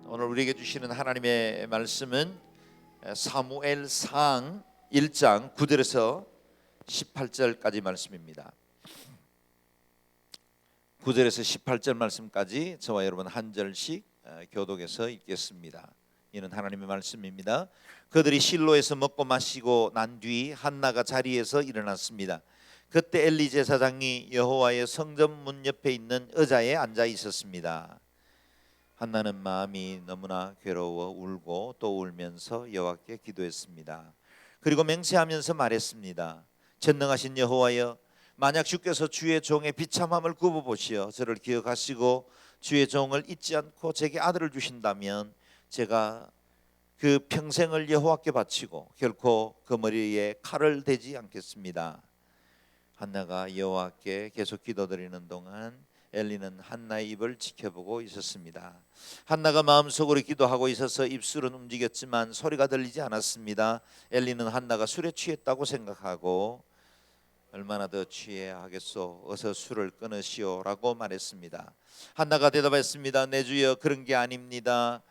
오늘 우리에게 주시는 하나님의 말씀은 사무엘상 1장 9절에서 18절까지 말씀입니다. 9절에서 18절 말씀까지 저와 여러분 한 절씩 교독해서 읽겠습니다. 이는 하나님의 말씀입니다. 그들이 실로에서 먹고 마시고 난 뒤 한나가 자리에서 일어났습니다. 그때 엘리 제사장이 여호와의 성전 문 옆에 있는 의자에 앉아 있었습니다. 한나는 마음이 너무나 괴로워 울고 또 울면서 여호와께 기도했습니다. 그리고 맹세하면서 말했습니다. 전능하신 여호와여, 만약 주께서 주의 종의 비참함을 굽어보시어 저를 기억하시고 주의 종을 잊지 않고 제게 아들을 주신다면 제가 그 평생을 여호와께 바치고 결코 그 머리에 칼을 대지 않겠습니다. 한나가 여호와께 계속 기도드리는 동안 엘리는 한나의 입을 지켜보고 있었습니다. 한나가 마음속으로 기도하고 있어서 입술은 움직였지만 소리가 들리지 않았습니다. 엘리는 한나가 술에 취했다고 생각하고 얼마나 더 취해야 하겠소, 어서 술을 끊으시오라고 말했습니다. 한나가 대답했습니다. 내 주여, 그런 게 아닙니다.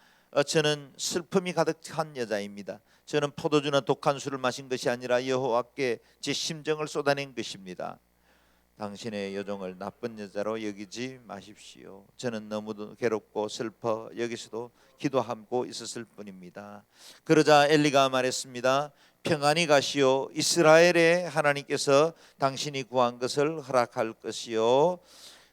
저는 슬픔이 가득한 여자입니다. 저는 포도주나 독한 술을 마신 것이 아니라 여호와께 제 심정을 쏟아낸 것입니다. 당신의 여종을 나쁜 여자로 여기지 마십시오. 저는 너무도 괴롭고 슬퍼 여기서도 기도하고 있었을 뿐입니다. 그러자 엘리가 말했습니다. 평안히 가시오. 이스라엘의 하나님께서 당신이 구한 것을 허락할 것이요.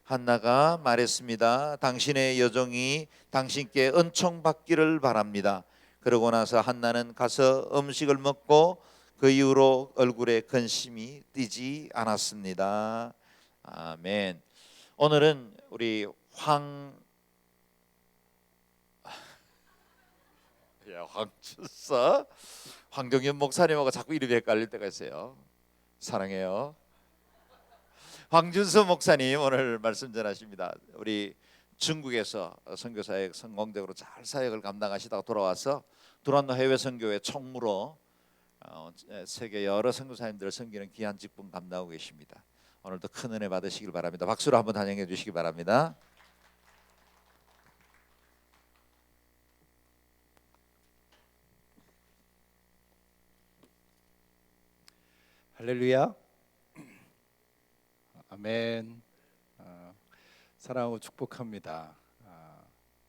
한나가 말했습니다. 당신의 여종이 당신께 은총 받기를 바랍니다. 그러고 나서 한나는 가서 음식을 먹고 그 이후로 얼굴에 근심이 띄지 않았습니다. 아멘. 오늘은 우리 황춘서 황정현 목사님하고 자꾸 이름이 헷갈릴 때가 있어요. 사랑해요. 황준서 목사님 오늘 말씀 전하십니다. 우리 중국에서 선교사역 성공적으로 잘 사역을 감당하시다가 돌아와서 두란노 해외 선교회 총무로 세계 여러 선교사님들을 섬기는 귀한 직분 감당하고 계십니다. 오늘도 큰 은혜 받으시길 바랍니다. 박수로 한번 환영해 주시기 바랍니다. 할렐루야. 아멘. 사랑하고 축복합니다.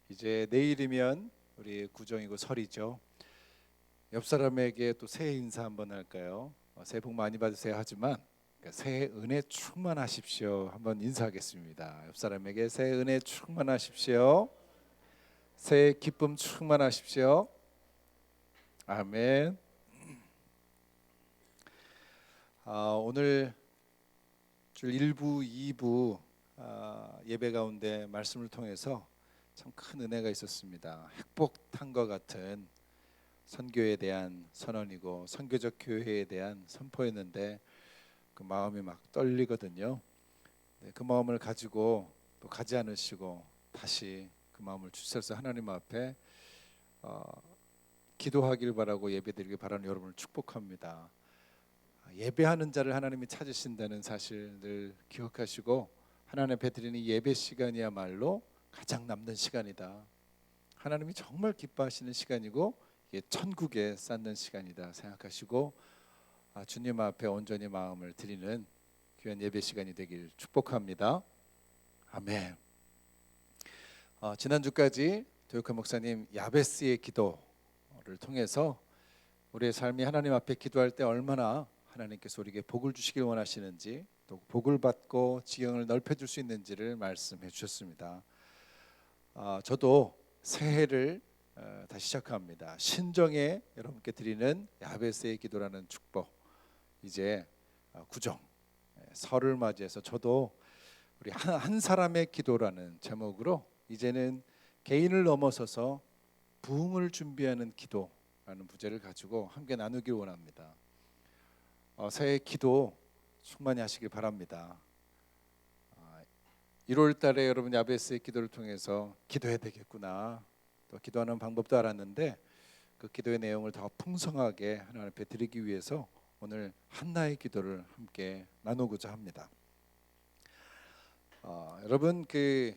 이제 내일이면 우리 구정이고 설이죠. 옆 사람에게 또 새해 인사 한번 할까요? 새해 복 많이 받으세요 하지만 새해 은혜 충만하십시오 한번 인사하겠습니다. 옆 사람에게 새해 은혜 충만하십시오. 새해 기쁨 충만하십시오. 아멘. 오늘 줄 1부, 2부 예배 가운데 말씀을 통해서 참 큰 은혜가 있었습니다. 핵폭탄과 같은 선교에 대한 선언이고 선교적 교회에 대한 선포였는데 그 마음이 막 떨리거든요. 그 마음을 가지고 또 가지 않으시고 다시 그 마음을 주셔서 하나님 앞에 기도하길 바라고 예배드리길 바라는 여러분을 축복합니다. 예배하는 자를 하나님이 찾으신다는 사실 늘 기억하시고 하나님 앞에 드리는 예배 시간이야말로 가장 남는 시간이다. 하나님이 정말 기뻐하시는 시간이고 이게 천국에 쌓는 시간이다 생각하시고 주님 앞에 온전히 마음을 드리는 귀한 예배 시간이 되길 축복합니다. 아멘. 지난주까지 도요카 목사님 야베스의 기도를 통해서 우리의 삶이 하나님 앞에 기도할 때 얼마나 하나님께서 우리에게 복을 주시길 원하시는지 또 복을 받고 지경을 넓혀줄 수 있는지를 말씀해 주셨습니다. 저도 새해를 다시 시작합니다. 신정에 여러분께 드리는 야베스의 기도라는 축복. 이제 구정 설을 맞이해서 저도 우리 한 사람의 기도라는 제목으로 이제는 개인을 넘어서서 부흥을 준비하는 기도라는 부제를 가지고 함께 나누길 원합니다. 새해 기도 충만히 하시길 바랍니다. 1월 달에 여러분 야베스의 기도를 통해서 기도해야 되겠구나 또 기도하는 방법도 알았는데 그 기도의 내용을 더 풍성하게 하나님 앞에 드리기 위해서 오늘 한나의 기도를 함께 나누고자 합니다. 여러분 그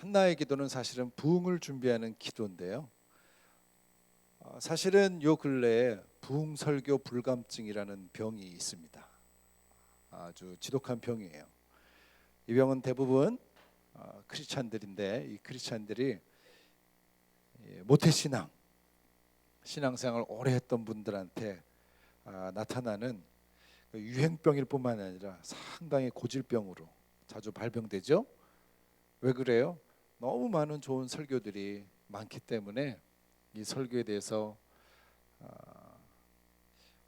한나의 기도는 사실은 부흥을 준비하는 기도인데요. 사실은 요 근래에 부흥설교 불감증이라는 병이 있습니다. 아주 지독한 병이에요. 이 병은 대부분 크리스찬들인데, 이 크리스찬들이 모태신앙, 신앙생활을 오래 했던 분들한테 나타나는 유행병일 뿐만 아니라 상당히 고질병으로 자주 발병되죠. 왜 그래요? 너무 많은 좋은 설교들이 많기 때문에 이 설교에 대해서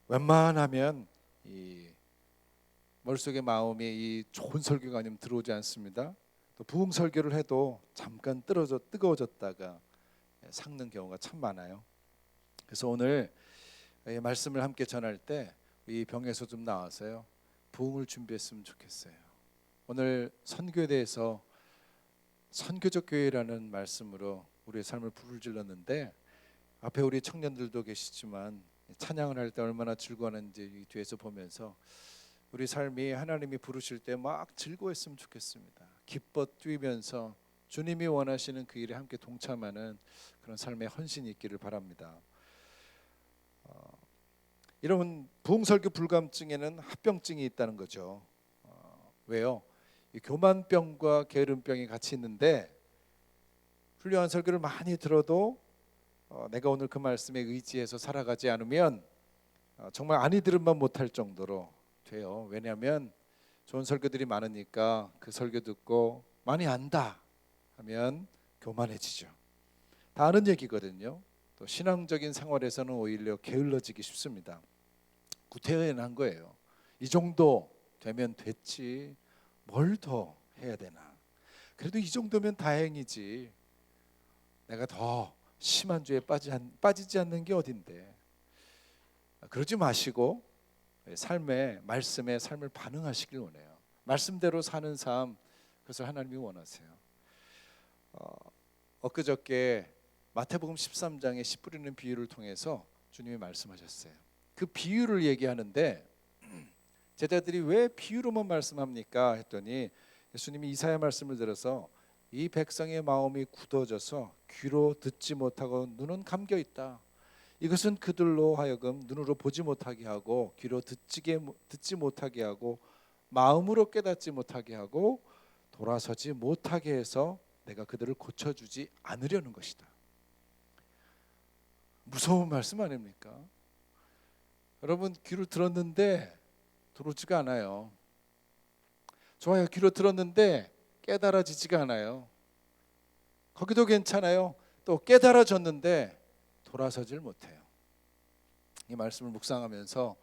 웬만하면 이 머릿속에 마음이 이 좋은 설교가 아니면 들어오지 않습니다. 또 부흥 설교를 해도 잠깐 뜨거워졌다가 삭는 경우가 참 많아요. 그래서 오늘 이 말씀을 함께 전할 때 이 병에서 좀 나와서요, 부흥을 준비했으면 좋겠어요. 오늘 선교에 대해서 선교적 교회라는 말씀으로 우리의 삶을 부르짖었는데, 앞에 우리 청년들도 계시지만 찬양을 할 때 얼마나 즐거워하는지 이 뒤에서 보면서 우리 삶이 하나님이 부르실 때 막 즐거워했으면 좋겠습니다. 기뻐 뛰면서 주님이 원하시는 그 일에 함께 동참하는 그런 삶의 헌신이 있기를 바랍니다. 이런 부흥설교 불감증에는 합병증이 있다는 거죠. 왜요? 이 교만병과 게으름병이 같이 있는데, 훌륭한 설교를 많이 들어도 내가 오늘 그 말씀에 의지해서 살아가지 않으면 정말 아니 들은만 못할 정도로 돼요. 왜냐하면 좋은 설교들이 많으니까 그 설교 듣고 많이 안다 하면 교만해지죠. 다 아는 얘기거든요. 또 신앙적인 생활에서는 오히려 게을러지기 쉽습니다. 구태연한 거예요. 이 정도 되면 됐지, 뭘 더 해야 되나. 그래도 이 정도면 다행이지, 내가 더 심한 죄에 빠지지 않는 게 어딘데. 그러지 마시고 말씀에 삶을 반응하시길 원해요. 말씀대로 사는 삶, 그것을 하나님이 원하세요. 엊그저께 마태복음 13장의 씨 뿌리는 비유를 통해서 주님이 말씀하셨어요. 그 비유를 얘기하는데 제자들이 왜 비유로만 말씀합니까 했더니, 예수님이 이사야 말씀을 들어서 이 백성의 마음이 굳어져서 귀로 듣지 못하고 눈은 감겨 있다. 이것은 그들로 하여금 눈으로 보지 못하게 하고 귀로 듣지 못하게 하고 마음으로 깨닫지 못하게 하고 돌아서지 못하게 해서 내가 그들을 고쳐주지 않으려는 것이다. 무서운 말씀 아닙니까? 여러분, 귀로 들었는데 들어오지가 않아요. 좋아요. 귀로 들었는데 깨달아지지가 않아요. 거기도 괜찮아요. 또 깨달아졌는데 돌아서질 못해요. 이 말씀을 묵상하면서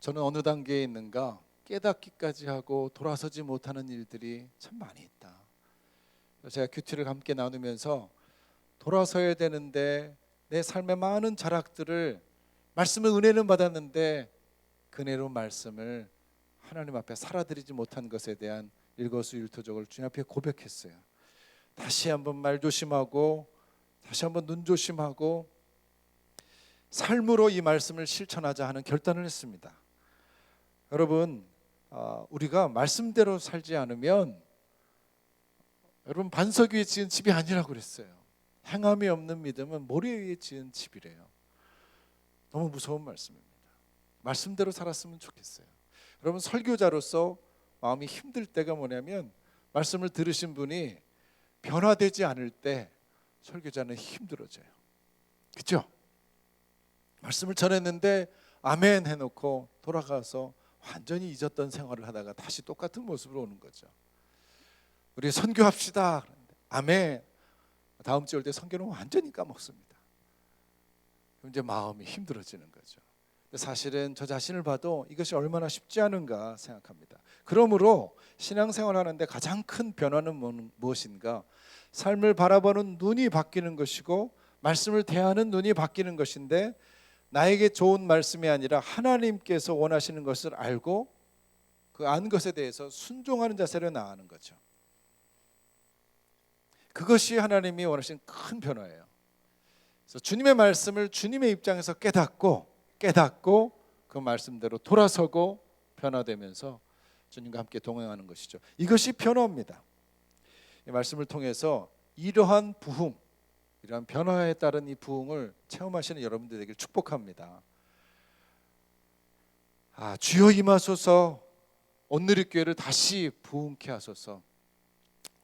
저는 어느 단계에 있는가 깨닫기까지 하고 돌아서지 못하는 일들이 참 많이 있다. 제가 큐티를 함께 나누면서 돌아서야 되는데 내 삶의 많은 자락들을, 말씀을 은혜는 받았는데 그 은혜로운 말씀을 하나님 앞에 살아드리지 못한 것에 대한 일거수일투족을 주님 앞에 고백했어요. 다시 한번 말 조심하고 다시 한번 눈 조심하고 삶으로 이 말씀을 실천하자 하는 결단을 했습니다. 여러분, 우리가 말씀대로 살지 않으면, 여러분, 반석 위에 지은 집이 아니라고 그랬어요. 행함이 없는 믿음은 모래 위에 지은 집이래요. 너무 무서운 말씀입니다. 말씀대로 살았으면 좋겠어요. 여러분, 설교자로서 마음이 힘들 때가 뭐냐면, 말씀을 들으신 분이 변화되지 않을 때 설교자는 힘들어져요. 그렇죠? 말씀을 전했는데 아멘 해놓고 돌아가서 완전히 잊었던 생활을 하다가 다시 똑같은 모습으로 오는 거죠. 우리 선교합시다. 아멘. 다음 주에 올 때 선교는 완전히 까먹습니다. 그럼 이제 마음이 힘들어지는 거죠. 사실은 저 자신을 봐도 이것이 얼마나 쉽지 않은가 생각합니다. 그러므로 신앙생활하는데 가장 큰 변화는 무엇인가? 삶을 바라보는 눈이 바뀌는 것이고 말씀을 대하는 눈이 바뀌는 것인데, 나에게 좋은 말씀이 아니라 하나님께서 원하시는 것을 알고 그 안 것에 대해서 순종하는 자세로 나아가는 거죠. 그것이 하나님이 원하시는 큰 변화예요. 그래서 주님의 말씀을 주님의 입장에서 깨닫고 그 말씀대로 돌아서고 변화되면서 주님과 함께 동행하는 것이죠. 이것이 변화입니다. 이 말씀을 통해서 이러한 부흥, 이러한 변화에 따른 이 부흥을 체험하시는 여러분들 되길 축복합니다. 주여 임하소서, 온누리교회를 다시 부흥케 하소서.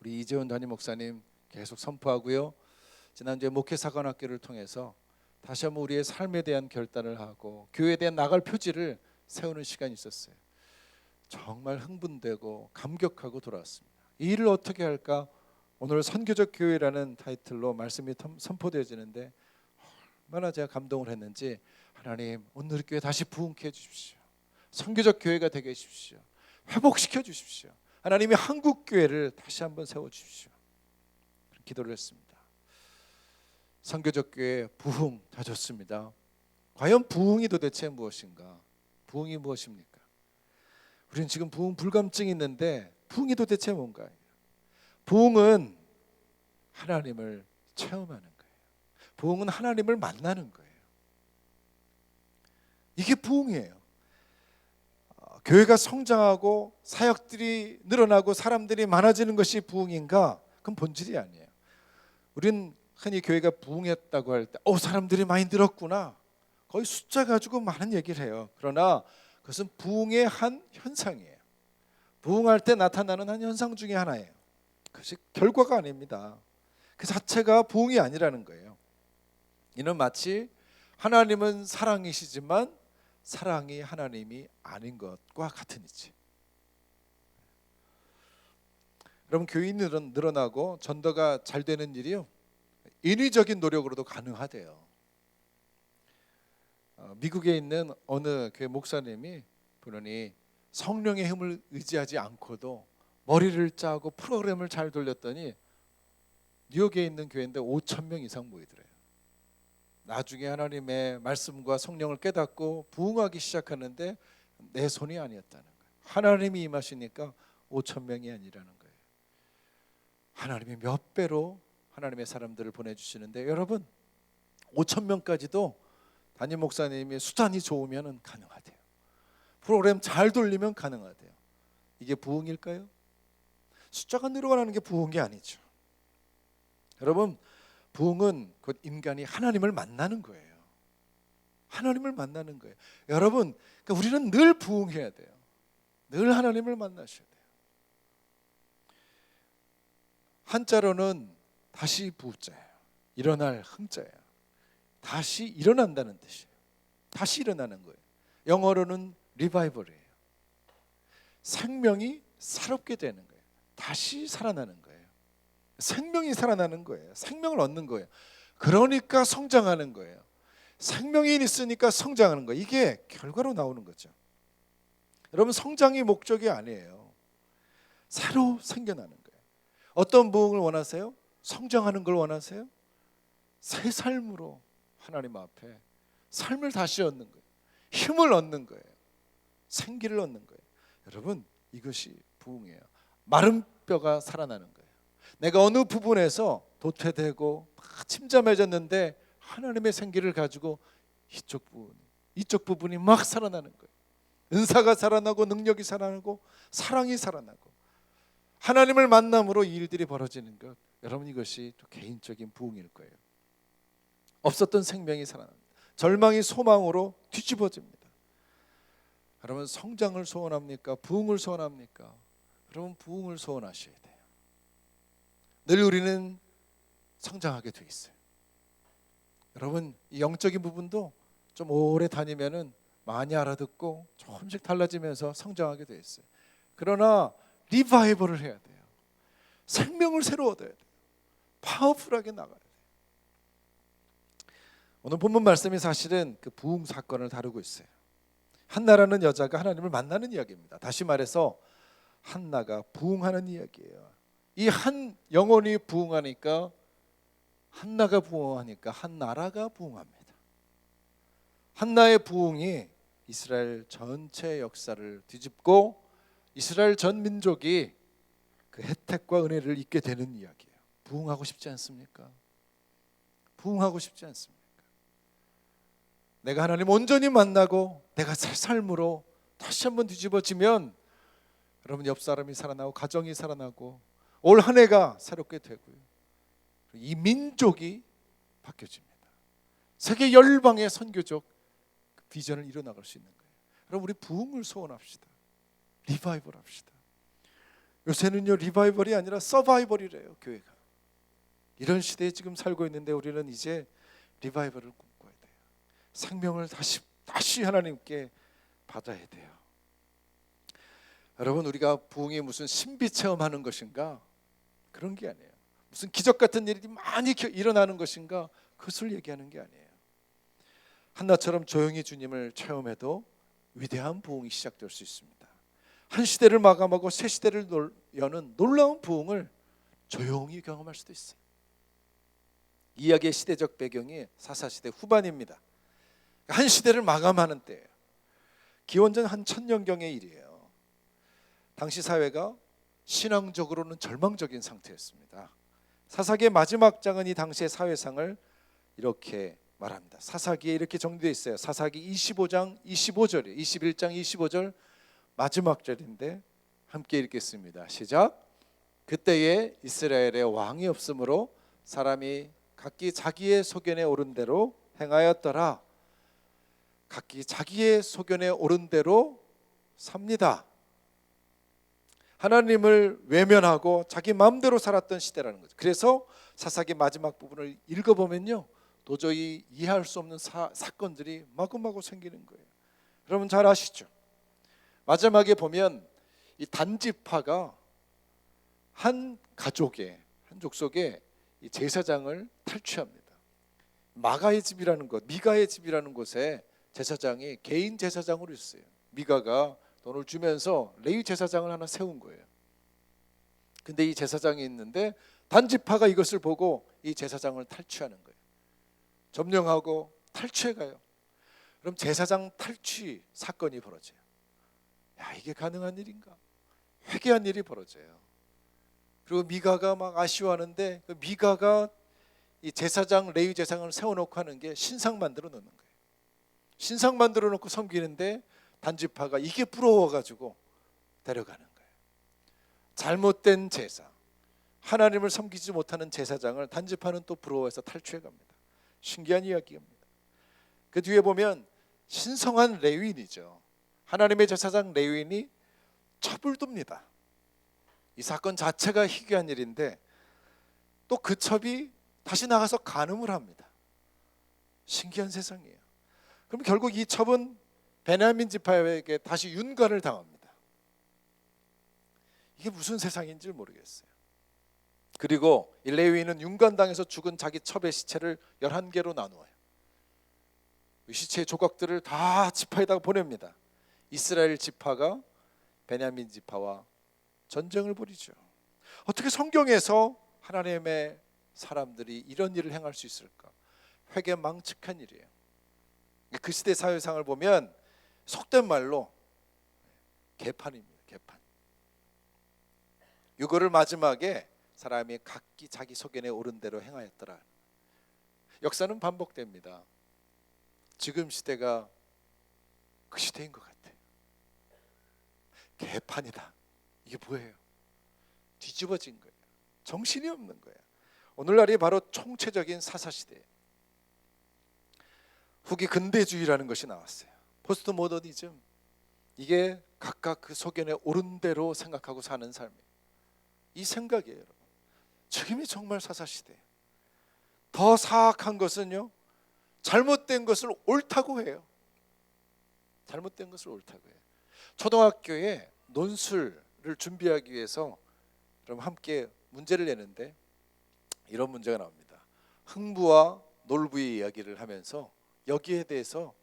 우리 이재훈 담임 목사님 계속 선포하고요. 지난주에 목회사관학교를 통해서 다시 한번 우리의 삶에 대한 결단을 하고 교회에 대한 나갈 표지를 세우는 시간이 있었어요. 정말 흥분되고 감격하고 돌아왔습니다. 이 일을 어떻게 할까? 오늘 선교적 교회라는 타이틀로 말씀이 선포되어지는데 얼마나 제가 감동을 했는지, 하나님 온누리교회 다시 부흥케 해주십시오. 선교적 교회가 되게 해주십시오. 회복시켜 주십시오. 하나님이 한국교회를 다시 한번 세워주십시오. 그런 기도를 했습니다. 선교적 교회 부흥 다 좋습니다. 과연 부흥이 도대체 무엇인가? 부흥이 무엇입니까? 우리는 지금 부흥 불감증이 있는데 부흥이 도대체 뭔가요? 부흥은 하나님을 체험하는 거예요. 부흥은 하나님을 만나는 거예요. 이게 부흥이에요. 교회가 성장하고 사역들이 늘어나고 사람들이 많아지는 것이 부흥인가? 그건 본질이 아니에요. 우린 흔히 교회가 부흥했다고 할 때 사람들이 많이 늘었구나, 거의 숫자 가지고 많은 얘기를 해요. 그러나 그것은 부흥의 한 현상이에요. 부흥할 때 나타나는 한 현상 중에 하나예요. 그것이 결과가 아닙니다. 그 자체가 부흥이 아니라는 거예요. 이는 마치 하나님은 사랑이시지만 사랑이 하나님이 아닌 것과 같은 이치. 여러분, 교인이 늘어나고 전도가 잘 되는 일이요, 인위적인 노력으로도 가능하대요. 미국에 있는 어느 교회 목사님이 그러니 성령의 힘을 의지하지 않고도 머리를 짜고 프로그램을 잘 돌렸더니 뉴욕에 있는 교회인데 5,000명 이상 모이더래요. 나중에 하나님의 말씀과 성령을 깨닫고 부흥하기 시작하는데 내 손이 아니었다는 거예요. 하나님이 임하시니까 5,000명이 아니라는 거예요. 하나님이 몇 배로 하나님의 사람들을 보내주시는데, 여러분 5,000명까지도 담임 목사님이 수단이 좋으면 가능하대요. 프로그램 잘 돌리면 가능하대요. 이게 부흥일까요? 숫자가 늘어나는 게 부흥이 아니죠. 여러분, 부흥은 곧 인간이 하나님을 만나는 거예요. 하나님을 만나는 거예요. 여러분, 그러니까 우리는 늘 부흥해야 돼요. 늘 하나님을 만나셔야 돼요. 한자로는 다시 부자예요. 일어날 흥자예요. 다시 일어난다는 뜻이에요. 다시 일어나는 거예요. 영어로는 리바이벌이에요. 생명이 새롭게 되는 거예요. 다시 살아나는 거예요. 생명이 살아나는 거예요. 생명을 얻는 거예요. 그러니까 성장하는 거예요. 생명이 있으니까 성장하는 거예요. 이게 결과로 나오는 거죠. 여러분, 성장이 목적이 아니에요. 새로 생겨나는 거예요. 어떤 부흥을 원하세요? 성장하는 걸 원하세요? 새 삶으로 하나님 앞에 삶을 다시 얻는 거예요. 힘을 얻는 거예요. 생기를 얻는 거예요. 여러분, 이것이 부흥이에요. 마른 뼈가 살아나는 거예요. 내가 어느 부분에서 도태되고 침잠해졌는데 하나님의 생기를 가지고 이쪽 부분이 막 살아나는 거예요. 은사가 살아나고 능력이 살아나고 사랑이 살아나고 하나님을 만남으로 이 일들이 벌어지는 것, 여러분 이것이 또 개인적인 부흥일 거예요. 없었던 생명이 살아납니다. 절망이 소망으로 뒤집어집니다. 여러분, 성장을 소원합니까? 부흥을 소원합니까? 여러분, 부흥을 소원하셔야 돼요. 늘 우리는 성장하게 돼 있어요. 여러분, 이 영적인 부분도 좀 오래 다니면은 많이 알아듣고 조금씩 달라지면서 성장하게 돼 있어요. 그러나 리바이벌을 해야 돼요. 생명을 새로 얻어야 돼요. 파워풀하게 나가야 돼요. 오늘 본문 말씀이 사실은 그 부흥 사건을 다루고 있어요. 한나라는 여자가 하나님을 만나는 이야기입니다. 다시 말해서 한나가 부흥하는 이야기예요. 이 한 영혼이 부흥하니까, 한나가 부흥하니까 한 나라가 부흥합니다. 한나의 부흥이 이스라엘 전체 역사를 뒤집고 이스라엘 전 민족이 그 혜택과 은혜를 잊게 되는 이야기예요. 부흥하고 싶지 않습니까? 부흥하고 싶지 않습니까? 내가 하나님 온전히 만나고 내가 새 삶으로 다시 한번 뒤집어지면 여러분, 옆 사람이 살아나고 가정이 살아나고 올 한 해가 새롭게 되고요. 이 민족이 바뀌어집니다. 세계 열방의 선교적 비전을 이뤄나갈 수 있는 거예요. 그럼 우리 부흥을 소원합시다. 리바이벌 합시다. 요새는요 리바이벌이 아니라 서바이벌이래요. 교회가. 이런 시대에 지금 살고 있는데 우리는 이제 리바이벌을 꿈꿔야 돼요. 생명을 다시 하나님께 받아야 돼요. 여러분, 우리가 부흥이 무슨 신비 체험하는 것인가? 그런 게 아니에요. 무슨 기적 같은 일이 많이 일어나는 것인가? 그것을 얘기하는 게 아니에요. 한나처럼 조용히 주님을 체험해도 위대한 부흥이 시작될 수 있습니다. 한 시대를 마감하고 새 시대를 여는 놀라운 부흥을 조용히 경험할 수도 있어요. 이야기의 시대적 배경이 사사시대 후반입니다. 한 시대를 마감하는 때예요. 기원전 한 1000년경의 일이에요. 당시 사회가 신앙적으로는 절망적인 상태였습니다. 사사기의 마지막 장은 이 당시의 사회상을 이렇게 말합니다. 사사기에 이렇게 정리되어 있어요. 사사기 25장 25절이에요. 21장 25절 마지막 절인데 함께 읽겠습니다. 시작. 그때에 이스라엘에 왕이 없으므로 사람이 각기 자기의 소견에 오른 대로 행하였더라. 각기 자기의 소견에 오른 대로 삽니다. 하나님을 외면하고 자기 마음대로 살았던 시대라는 거죠. 그래서 사사기 마지막 부분을 읽어보면요, 도저히 이해할 수 없는 사건들이 마구마구 생기는 거예요. 여러분 잘 아시죠? 마지막에 보면 이 단지파가 한 가족의 한 족속의 이 제사장을 탈취합니다. 마가의 집이라는 곳, 미가의 집이라는 곳에 제사장이 개인 제사장으로 있어요. 미가가 돈을 주면서 레위 제사장을 하나 세운 거예요. 근데 이 제사장이 있는데 단지파가 이것을 보고 이 제사장을 탈취하는 거예요. 점령하고 탈취해 가요. 그럼 제사장 탈취 사건이 벌어져요. 야, 이게 가능한 일인가? 회개한 일이 벌어져요. 그리고 미가가 막 아쉬워하는데 그 미가가 이 제사장 레위 제사장을 세워놓고 하는 게 신상 만들어 놓는 거예요. 신상 만들어 놓고 섬기는데 단지파가 이게 부러워가지고 데려가는 거예요. 잘못된 제사, 하나님을 섬기지 못하는 제사장을 단지파는 또 부러워해서 탈취해 갑니다. 신기한 이야기입니다. 그 뒤에 보면 신성한 레위인이죠. 하나님의 제사장 레위인이 첩을 둡니다. 이 사건 자체가 희귀한 일인데 또 그 첩이 다시 나가서 간음을 합니다. 신기한 세상이에요. 그럼 결국 이 첩은 베냐민 지파에게 다시 윤곽을 당합니다. 이게 무슨 세상인지 모르겠어요. 그리고 이 레위인은 윤곽당해서 죽은 자기 첩의 시체를 11개로 나누어요. 이 시체의 조각들을 다 지파에다가 보냅니다. 이스라엘 지파가 베냐민 지파와 전쟁을 벌이죠. 어떻게 성경에서 하나님의 사람들이 이런 일을 행할 수 있을까? 회개망측한 일이에요. 그 시대 사회상을 보면 속된 말로 개판입니다. 개판. 이거를 마지막에 사람이 각기 자기 소견에 오른 대로 행하였더라. 역사는 반복됩니다. 지금 시대가 그 시대인 것 같아요. 개판이다. 이게 뭐예요? 뒤집어진 거예요. 정신이 없는 거예요. 오늘날이 바로 총체적인 사사시대예요. 후기 근대주의라는 것이 나왔어요. 포스트 모더니즘. 이게 각각 그 소견에 오른 대로 생각하고 사는 삶이에요. 이 생각이에요, 여러분. 지금이 정말 사사시대예요. 더 사악한 것은요, 잘못된 것을 옳다고 해요. 잘못된 것을 옳다고 해요. 초등학교에 논술을 준비하기 위해서 그럼 함께 문제를 내는데 이런 문제가 나옵니다. 흥부와 놀부의 이야기를 하면서 여기에 대해서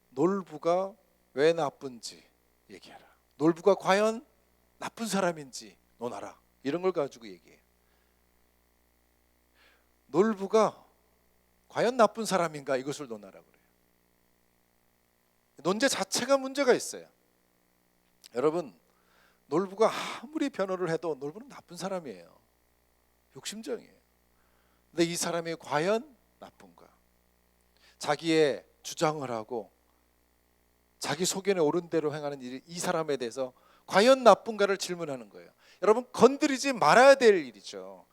놀부가 왜 나쁜지 얘기하라. 놀부가 과연 나쁜 사람인지 논하라. 이런 걸 가지고 얘기해요. 놀부가 과연 나쁜 사람인가 이것을 논하라고 그래요. 논제 자체가 문제가 있어요. 여러분, 놀부가 아무리 변호를 해도 놀부는 나쁜 사람이에요. 욕심쟁이에요. 근데 이 사람이 과연 나쁜가? 자기의 주장을 하고 자기 소견에 오른 대로 행하는 이 사람에 대해서 과연 나쁜가를 질문하는 거예요. 여러분 건드리지 말아야 될 일이죠.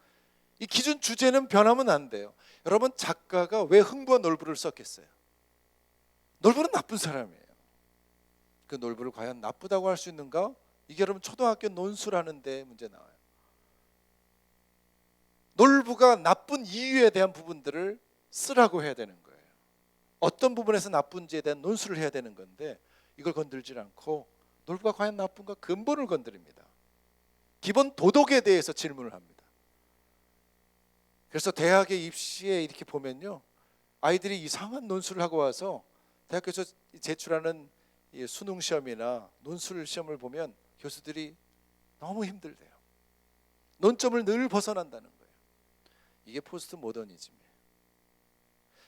이 기준 주제는 변하면 안 돼요. 여러분 작가가 왜 흥부와 놀부를 썼겠어요? 놀부는 나쁜 사람이에요. 그 놀부를 과연 나쁘다고 할 수 있는가? 이게 여러분 초등학교 논술하는 데 문제 나와요. 놀부가 나쁜 이유에 대한 부분들을 쓰라고 해야 되는 거예요. 어떤 부분에서 나쁜지에 대한 논술을 해야 되는 건데 이걸 건들지 않고 놀부가 과연 나쁜가 근본을 건드립니다. 기본 도덕에 대해서 질문을 합니다. 그래서 대학의 입시에 이렇게 보면요, 아이들이 이상한 논술을 하고 와서 대학교에서 제출하는 수능 시험이나 논술 시험을 보면 교수들이 너무 힘들대요. 논점을 늘 벗어난다는 거예요. 이게 포스트 모더니즘이에요.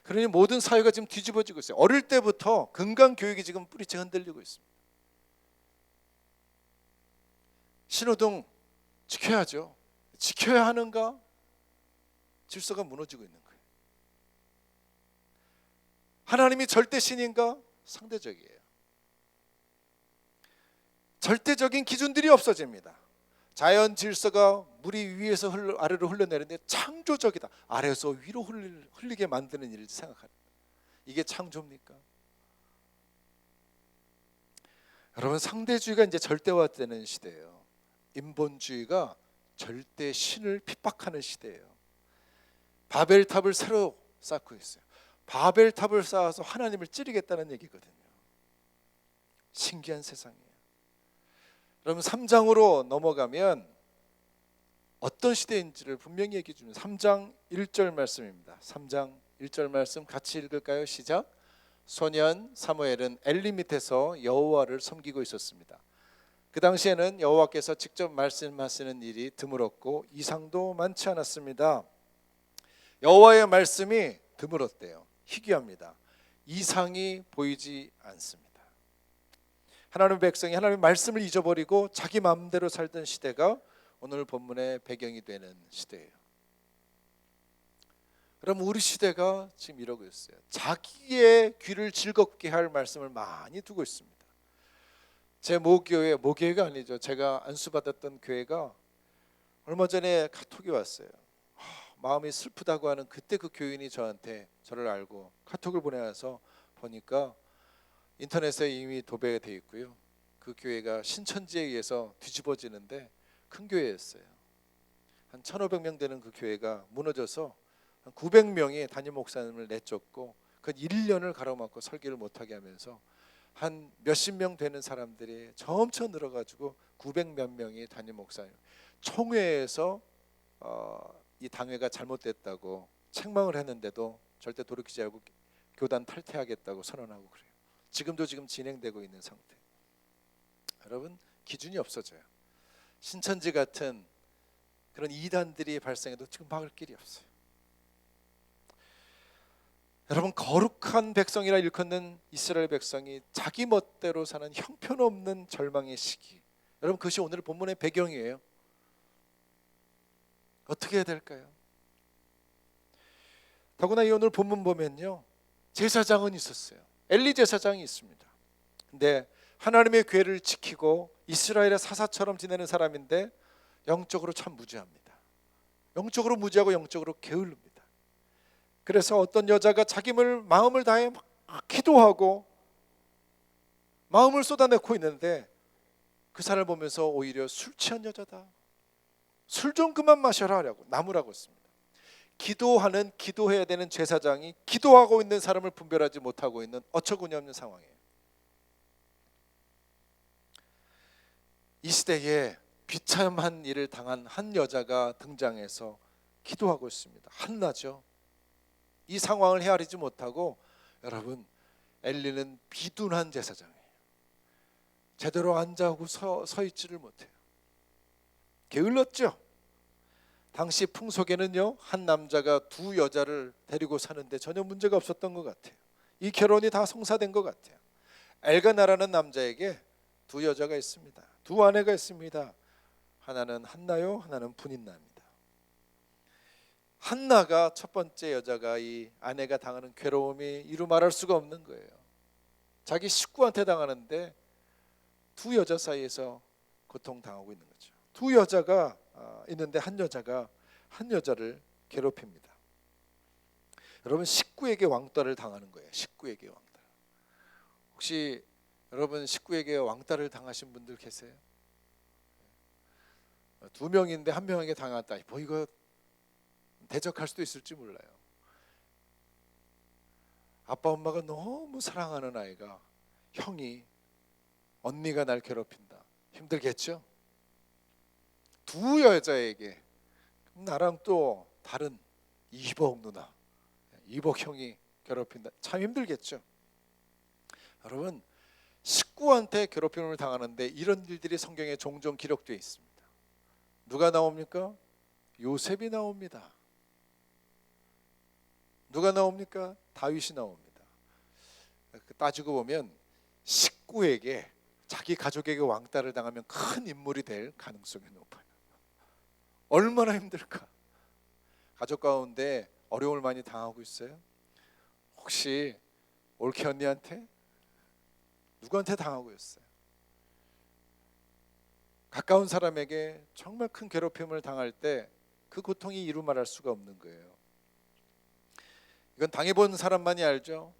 그러니 모든 사회가 지금 뒤집어지고 있어요. 어릴 때부터 건강 교육이 지금 뿌리째 흔들리고 있습니다. 신호등 지켜야죠. 지켜야 하는가? 질서가 무너지고 있는 거예요. 하나님이 절대신인가? 상대적이에요. 절대적인 기준들이 없어집니다. 자연 질서가 물이 위에서 아래로 흘러내리는데 창조적이다. 아래에서 위로 흘리게 만드는 일을 생각합니다. 이게 창조입니까? 여러분 상대주의가 이제 절대화되는 시대예요. 인본주의가 절대 신을 핍박하는 시대예요. 바벨탑을 새로 쌓고 있어요. 바벨탑을 쌓아서 하나님을 찌르겠다는 얘기거든요. 신기한 세상이에요. 그럼 3장으로 넘어가면 어떤 시대인지를 분명히 얘기해 주는 3장 1절 말씀입니다. 3장 1절 말씀 같이 읽을까요? 시작. 소년 사무엘은 엘리 밑에서 여호와를 섬기고 있었습니다. 그 당시에는 여호와께서 직접 말씀하시는 일이 드물었고 이상도 많지 않았습니다. 여호와의 말씀이 드물었대요. 희귀합니다. 이상이 보이지 않습니다. 하나님의 백성이 하나님의 말씀을 잊어버리고 자기 마음대로 살던 시대가 오늘 본문의 배경이 되는 시대예요. 그럼 우리 시대가 지금 이러고 있어요. 자기의 귀를 즐겁게 할 말씀을 많이 두고 있습니다. 제 모교회가 아니죠. 제가 안수받았던 교회가 얼마 전에 카톡이 왔어요. 마음이 슬프다고 하는 그때 그 교인이 저한테 저를 알고 카톡을 보내와서 보니까 인터넷에 이미 도배되어 있고요. 그 교회가 신천지에 의해서 뒤집어지는데 큰 교회였어요. 한 1,500명 되는 그 교회가 무너져서 한 900명이 담임 목사님을 내쫓고 그 1년을 가로막고 설교를 못하게 하면서 한 몇십 명 되는 사람들이 점점 늘어가지고 900몇 명이 담임 목사님 총회에서 이 당회가 잘못됐다고 책망을 했는데도 절대 돌이키지 않고 교단 탈퇴하겠다고 선언하고 그래요. 지금 진행되고 있는 상태. 여러분 기준이 없어져요. 신천지 같은 그런 이단들이 발생해도 지금 막을 길이 없어요. 여러분 거룩한 백성이라 일컫는 이스라엘 백성이 자기 멋대로 사는 형편없는 절망의 시기. 여러분 그것이 오늘 본문의 배경이에요. 어떻게 해야 될까요? 더구나 이 오늘 본문 보면요, 제사장은 있었어요. 엘리 제사장이 있습니다. 근데 하나님의 궤를 지키고 이스라엘의 사사처럼 지내는 사람인데 영적으로 참 무지합니다. 영적으로 무지하고 영적으로 게을릅니다. 그래서 어떤 여자가 자기 마음을 다해 막 기도하고 마음을 쏟아내고 있는데 그 사람을 보면서 오히려 술 취한 여자다, 술 좀 그만 마셔라 라고 나무라고 했습니다. 기도해야 되는 제사장이 기도하고 있는 사람을 분별하지 못하고 있는 어처구니없는 상황이에요. 이 시대에 비참한 일을 당한 한 여자가 등장해서 기도하고 있습니다. 한나죠. 이 상황을 헤아리지 못하고 여러분 엘리는 비둔한 제사장이에요. 제대로 앉아하고 서 있지를 못해요. 게을렀죠. 당시 풍속에는요, 한 남자가 두 여자를 데리고 사는데 전혀 문제가 없었던 것 같아요. 이 결혼이 다 성사된 것 같아요. 엘가나라는 남자에게 두 여자가 있습니다. 두 아내가 있습니다. 하나는 한나요, 하나는 분인나입니다. 한나가 첫 번째 여자가 이 아내가 당하는 괴로움이 이루 말할 수가 없는 거예요. 자기 식구한테 당하는데 두 여자 사이에서 고통당하고 있는 거죠. 두 여자가 있는데 한 여자가 한 여자를 괴롭힙니다. 여러분, 식구에게 왕따를 당하는 거예요. 식구에게 왕따. 혹시 여러분 식구에게 왕따를 당하신 분들 계세요? 두 명인데 한 명에게 당했다. 뭐 이거 대적할 수도 있을지 몰라요. 아빠 엄마가 너무 사랑하는 아이가, 형이, 언니가 날 괴롭힌다. 힘들겠죠? 두 여자에게, 나랑 또 다른 이복 누나, 이복 형이 괴롭힌다. 참 힘들겠죠? 여러분, 식구한테 괴롭힘을 당하는데 이런 일들이 성경에 종종 기록되어 있습니다. 누가 나옵니까? 요셉이 나옵니다. 누가 나옵니까? 다윗이 나옵니다. 따지고 보면 식구에게, 자기 가족에게 왕따를 당하면 큰 인물이 될 가능성이 높아요. 얼마나 힘들까? 가족 가운데 어려움을 많이 당하고 있어요? 혹시 올케 언니한테? 누구한테 당하고 있어요? 가까운 사람에게 정말 큰 괴롭힘을 당할 때 그 고통이 이루 말할 수가 없는 거예요. 이건 당해본 사람만이 알죠.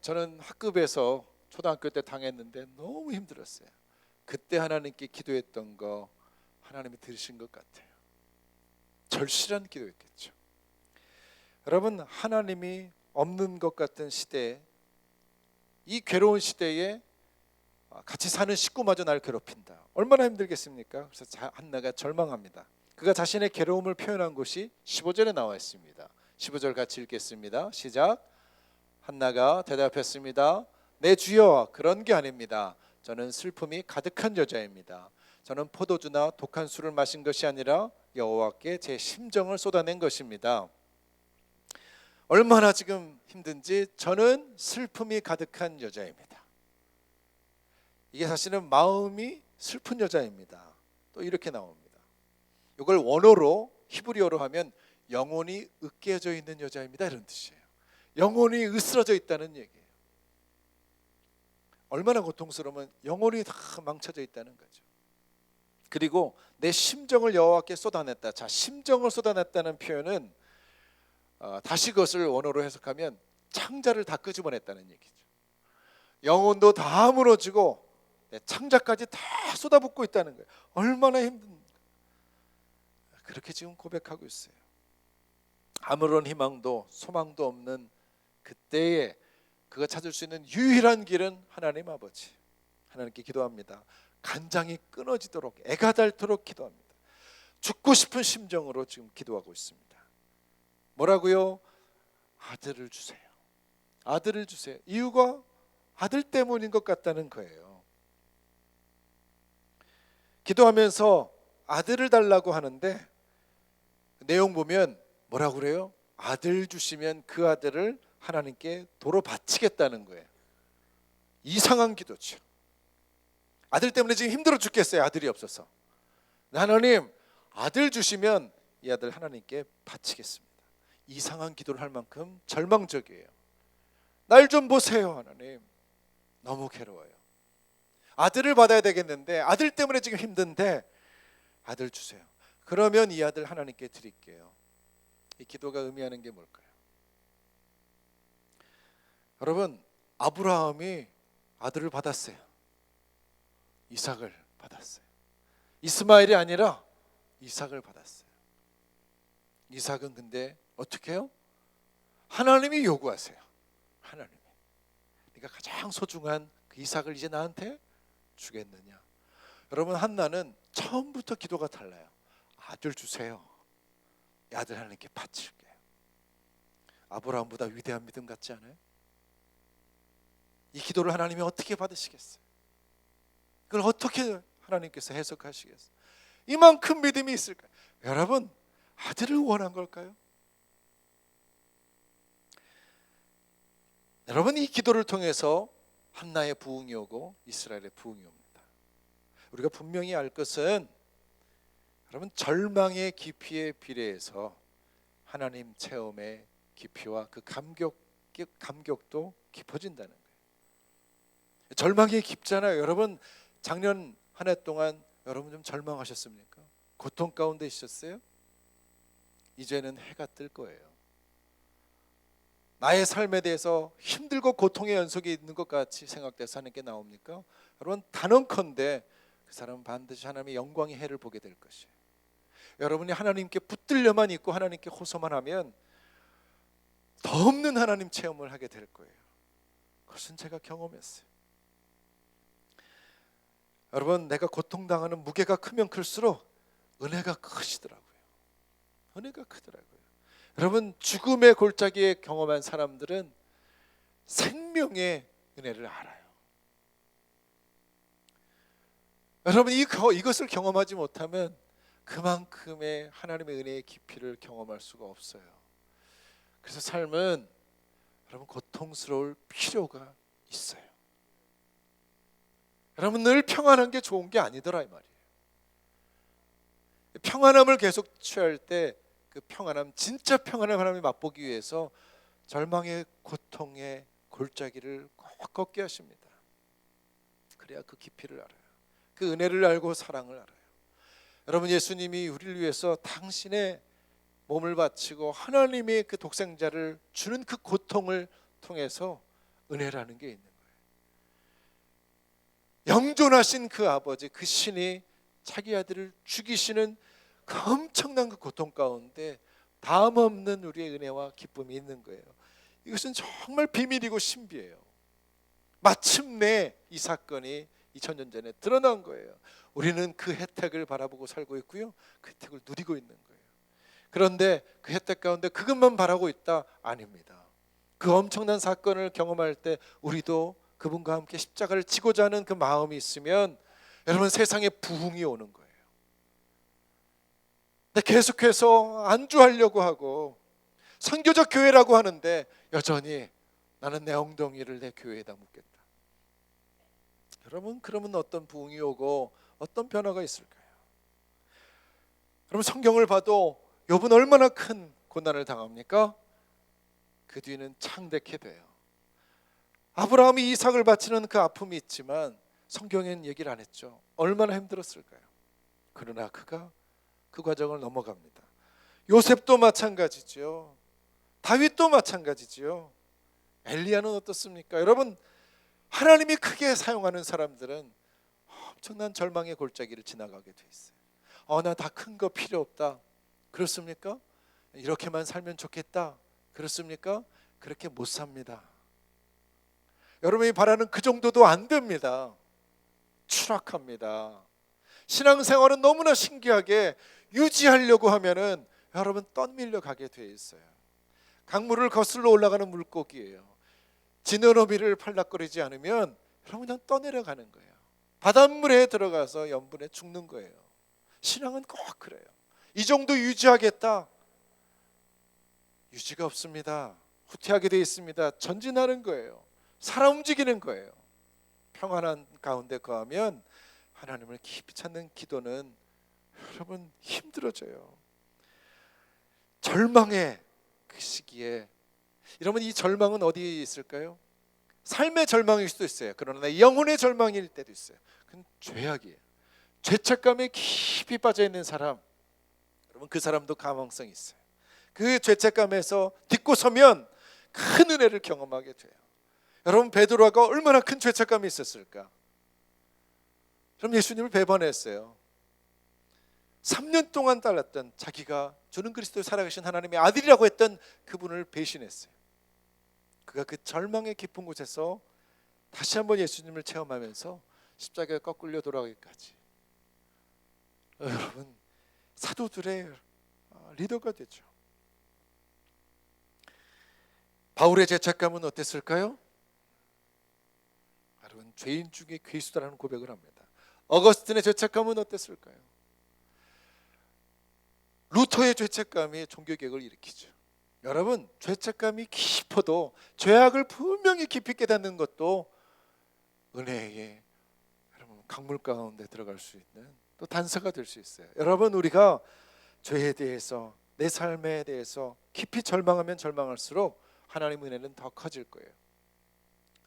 저는 학급에서 초등학교 때 당했는데 너무 힘들었어요. 그때 하나님께 기도했던 거 하나님이 들으신 것 같아요. 절실한 기도였겠죠. 여러분, 하나님이 없는 것 같은 시대에, 이 괴로운 시대에 같이 사는 식구마저 날 괴롭힌다. 얼마나 힘들겠습니까? 그래서 한나가 절망합니다. 그가 자신의 괴로움을 표현한 곳이 15절에 나와 있습니다. 15절 같이 읽겠습니다. 시작. 한나가 대답했습니다. 내 주여, 그런 게 아닙니다. 저는 슬픔이 가득한 여자입니다. 저는 포도주나 독한 술을 마신 것이 아니라 여호와께 제 심정을 쏟아낸 것입니다. 얼마나 지금 힘든지, 저는 슬픔이 가득한 여자입니다. 이게 사실은 마음이 슬픈 여자입니다. 또 이렇게 나옵니다. 이걸 원어로, 히브리어로 하면 영혼이 으깨어져 있는 여자입니다, 이런 뜻이에요. 영혼이 으스러져 있다는 얘기예요. 얼마나 고통스러우면 영혼이 다 망쳐져 있다는 거죠. 그리고 내 심정을 여호와께 쏟아냈다. 자, 심정을 쏟아냈다는 표현은 다시 그것을 원어로 해석하면 창자를 다 끄집어냈다는 얘기죠. 영혼도 다 무너지고 창자까지 다 쏟아붓고 있다는 거예요. 얼마나 힘든가. 그렇게 지금 고백하고 있어요. 아무런 희망도 소망도 없는 그때에 그가 찾을 수 있는 유일한 길은 하나님 아버지, 하나님께 기도합니다. 간장이 끊어지도록, 애가 닳도록 기도합니다. 죽고 싶은 심정으로 지금 기도하고 있습니다. 뭐라고요? 아들을 주세요. 아들을 주세요. 이유가 아들 때문인 것 같다는 거예요. 기도하면서 아들을 달라고 하는데 내용 보면 뭐라고 그래요? 아들 주시면 그 아들을 하나님께 도로 바치겠다는 거예요. 이상한 기도죠. 아들 때문에 지금 힘들어 죽겠어요. 아들이 없어서. 하나님, 아들 주시면 이 아들 하나님께 바치겠습니다. 이상한 기도를 할 만큼 절망적이에요. 날 좀 보세요, 하나님. 너무 괴로워요. 아들을 받아야 되겠는데 아들 때문에 지금 힘든데 아들 주세요. 그러면 이 아들 하나님께 드릴게요. 이 기도가 의미하는 게 뭘까요? 여러분, 아브라함이 아들을 받았어요. 이삭을 받았어요. 이스마엘이 아니라 이삭을 받았어요. 이삭은 근데 어떻게 해요? 하나님이 요구하세요. 하나님이, 네가 가장 소중한 그 이삭을 이제 나한테 주겠느냐. 여러분, 한나는 처음부터 기도가 달라요. 아들 주세요. 이 아들 하나님께 바칠게요. 아브라함보다 위대한 믿음 같지 않아요? 이 기도를 하나님이 어떻게 받으시겠어요? 그걸 어떻게 하나님께서 해석하시겠어요? 이만큼 믿음이 있을까요? 여러분, 아들을 원한 걸까요? 여러분, 이 기도를 통해서 한나의 부흥이 오고 이스라엘의 부흥이 옵니다. 우리가 분명히 알 것은, 여러분, 절망의 깊이에 비례해서 하나님 체험의 깊이와 그 감격도 깊어진다는 거예요. 절망이 깊잖아요. 여러분, 작년 한 해 동안 여러분 좀 절망하셨습니까? 고통 가운데 있었어요? 이제는 해가 뜰 거예요. 나의 삶에 대해서 힘들고 고통의 연속이 있는 것 같이 생각돼서 하는 게 나옵니까? 여러분 단언컨대 그 사람은 반드시 하나님의 영광의 해를 보게 될 것이에요. 여러분이 하나님께 붙들려만 있고 하나님께 호소만 하면 더 없는 하나님 체험을 하게 될 거예요. 그것은 제가 경험했어요. 여러분, 내가 고통당하는 무게가 크면 클수록 은혜가 크시더라고요. 은혜가 크더라고요. 여러분, 죽음의 골짜기에 경험한 사람들은 생명의 은혜를 알아요. 여러분, 이것을 경험하지 못하면 그만큼의 하나님의 은혜의 깊이를 경험할 수가 없어요. 그래서 삶은 여러분 고통스러울 필요가 있어요. 여러분 늘 평안한 게 좋은 게 아니더라 이 말이에요. 평안함을 계속 취할 때 그 평안함, 진짜 평안함 하나님이 맛보기 위해서 절망의 고통의 골짜기를 꼭 걷게 하십니다. 그래야 그 깊이를 알아요. 그 은혜를 알고 사랑을 알아요. 여러분 예수님이 우리를 위해서 당신의 몸을 바치고 하나님의 그 독생자를 주는 그 고통을 통해서 은혜라는 게 있는 거예요. 영존하신 그 아버지, 그 신이 자기 아들을 죽이시는 그 엄청난 그 고통 가운데 다음 없는 우리의 은혜와 기쁨이 있는 거예요. 이것은 정말 비밀이고 신비해요. 마침내 이 사건이 2000년 전에 드러난 거예요. 우리는 그 혜택을 바라보고 살고 있고요, 그 혜택을 누리고 있는 거예요. 그런데 그 혜택 가운데 그것만 바라고 있다? 아닙니다. 그 엄청난 사건을 경험할 때 우리도 그분과 함께 십자가를 지고자 하는 그 마음이 있으면 여러분 세상에 부흥이 오는 거예요. 근데 계속해서 안주하려고 하고 선교적 교회라고 하는데 여전히 나는 내 엉덩이를 내 교회에다 묻겠다. 여러분 그러면 어떤 부흥이 오고 어떤 변화가 있을까요? 여러분 성경을 봐도 욥은 얼마나 큰 고난을 당합니까? 그 뒤는 창대케 돼요. 아브라함이 이삭을 바치는 그 아픔이 있지만 성경에는 얘기를 안 했죠. 얼마나 힘들었을까요? 그러나 그가 그 과정을 넘어갑니다. 요셉도 마찬가지죠. 다윗도 마찬가지죠. 엘리야는 어떻습니까? 여러분 하나님이 크게 사용하는 사람들은 엄청난 절망의 골짜기를 지나가게 돼 있어요. 나 다 큰 거 필요 없다. 그렇습니까? 이렇게만 살면 좋겠다. 그렇습니까? 그렇게 못 삽니다. 여러분이 바라는 그 정도도 안 됩니다. 추락합니다. 신앙생활은 너무나 신기하게 유지하려고 하면은 여러분 떠밀려 가게 돼 있어요. 강물을 거슬러 올라가는 물고기예요. 지느러미를 팔락거리지 않으면 여러분 그냥 떠내려가는 거예요. 바닷물에 들어가서 염분에 죽는 거예요. 신앙은 꼭 그래요. 이 정도 유지하겠다. 유지가 없습니다. 후퇴하게 돼 있습니다. 전진하는 거예요. 살아 움직이는 거예요. 평안한 가운데 거하면 하나님을 깊이 찾는 기도는 여러분 힘들어져요. 절망의 그 시기에 여러분 이 절망은 어디에 있을까요? 삶의 절망일 수도 있어요. 그러나 영혼의 절망일 때도 있어요. 그건 죄악이에요. 죄책감에 깊이 빠져 있는 사람, 여러분 그 사람도 가망성이 있어요. 그 죄책감에서 딛고 서면 큰 은혜를 경험하게 돼요. 여러분 베드로가 얼마나 큰 죄책감이 있었을까? 그럼 예수님을 배반했어요. 3년 동안 따랐던 자기가 주는 그리스도의 살아계신 하나님의 아들이라고 했던 그분을 배신했어요. 그가 그 절망의 깊은 곳에서 다시 한번 예수님을 체험하면서 십자가에 거꾸려 돌아가기까지 여러분 사도들의 리더가 되죠. 바울의 죄책감은 어땠을까요? 여러분 죄인 중에 괴수다라는 고백을 합니다. 어거스틴의 죄책감은 어땠을까요? 루터의 죄책감이 종교개혁을 일으키죠. 여러분 죄책감이 깊어도 죄악을 분명히 깊이 깨닫는 것도 은혜의 여러분 강물 가운데 들어갈 수 있는 또 단서가 될 수 있어요. 여러분 우리가 죄에 대해서 내 삶에 대해서 깊이 절망하면 절망할수록 하나님의 은혜는 더 커질 거예요.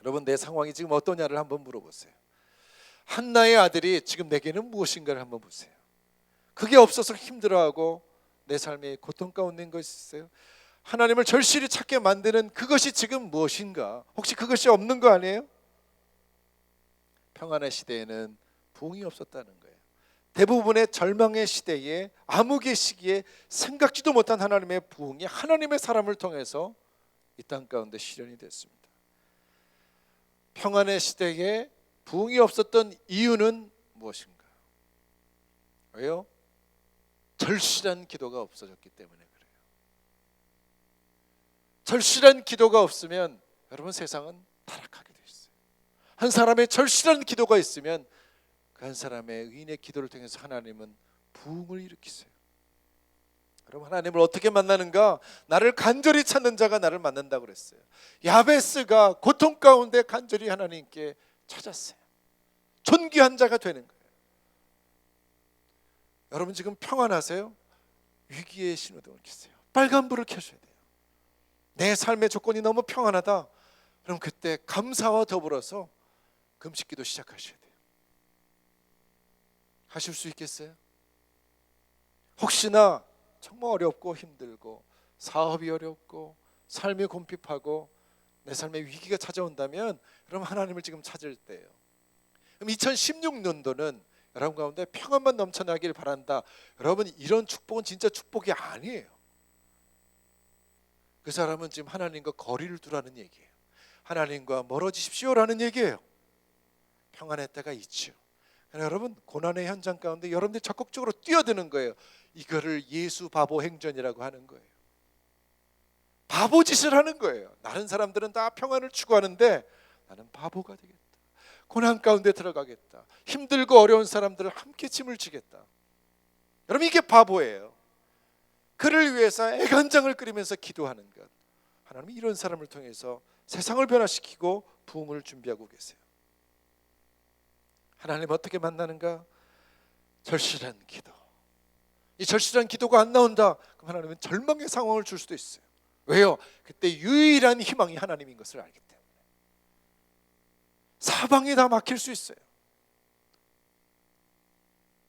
여러분 내 상황이 지금 어떠냐를 한번 물어보세요. 한나의 아들이 지금 내게는 무엇인가를 한번 보세요. 그게 없어서 힘들어하고 내 삶에 고통 가운데 있는 것이 있어요. 하나님을 절실히 찾게 만드는 그것이 지금 무엇인가? 혹시 그것이 없는 거 아니에요? 평안의 시대에는 부흥이 없었다는 거예요. 대부분의 절망의 시대에, 암흑의 시기에 생각지도 못한 하나님의 부흥이 하나님의 사람을 통해서 이 땅 가운데 실현이 됐습니다. 평안의 시대에 부흥이 없었던 이유는 무엇인가? 왜요? 절실한 기도가 없어졌기 때문에 그래요. 절실한 기도가 없으면 여러분 세상은 타락하게 돼 있어요. 한 사람의 절실한 기도가 있으면 그 한 사람의 의인의 기도를 통해서 하나님은 부흥을 일으키세요. 그럼 하나님을 어떻게 만나는가? 나를 간절히 찾는 자가 나를 만난다고 그랬어요. 야베스가 고통 가운데 간절히 하나님께 찾았어요. 존귀한 자가 되는 거예요. 여러분 지금 평안하세요? 위기의 신호등을 켜세요. 빨간불을 켜셔야 돼요. 내 삶의 조건이 너무 평안하다. 그럼 그때 감사와 더불어서 금식기도 시작하셔야 돼요. 하실 수 있겠어요? 혹시나 정말 어렵고 힘들고 사업이 어렵고 삶이 곰핍하고 내 삶에 위기가 찾아온다면 여러분 하나님을 지금 찾을 때예요. 그럼 2016년도는 여러분 가운데 평안만 넘쳐나길 바란다. 여러분 이런 축복은 진짜 축복이 아니에요. 그 사람은 지금 하나님과 거리를 두라는 얘기예요. 하나님과 멀어지십시오라는 얘기예요. 평안의 때가 있죠. 여러분 고난의 현장 가운데 여러분들이 적극적으로 뛰어드는 거예요. 이거를 예수 바보 행전이라고 하는 거예요. 바보 짓을 하는 거예요. 다른 사람들은 다 평안을 추구하는데 나는 바보가 되겠다. 고난 가운데 들어가겠다. 힘들고 어려운 사람들을 함께 짐을 지겠다. 여러분 이게 바보예요. 그를 위해서 애간장을 끓이면서 기도하는 것. 하나님이 이런 사람을 통해서 세상을 변화시키고 부흥을 준비하고 계세요. 하나님 어떻게 만나는가? 절실한 기도. 이 절실한 기도가 안 나온다. 그럼 하나님은 절망의 상황을 줄 수도 있어요. 왜요? 그때 유일한 희망이 하나님인 것을 알기 때문에. 사방이 다 막힐 수 있어요.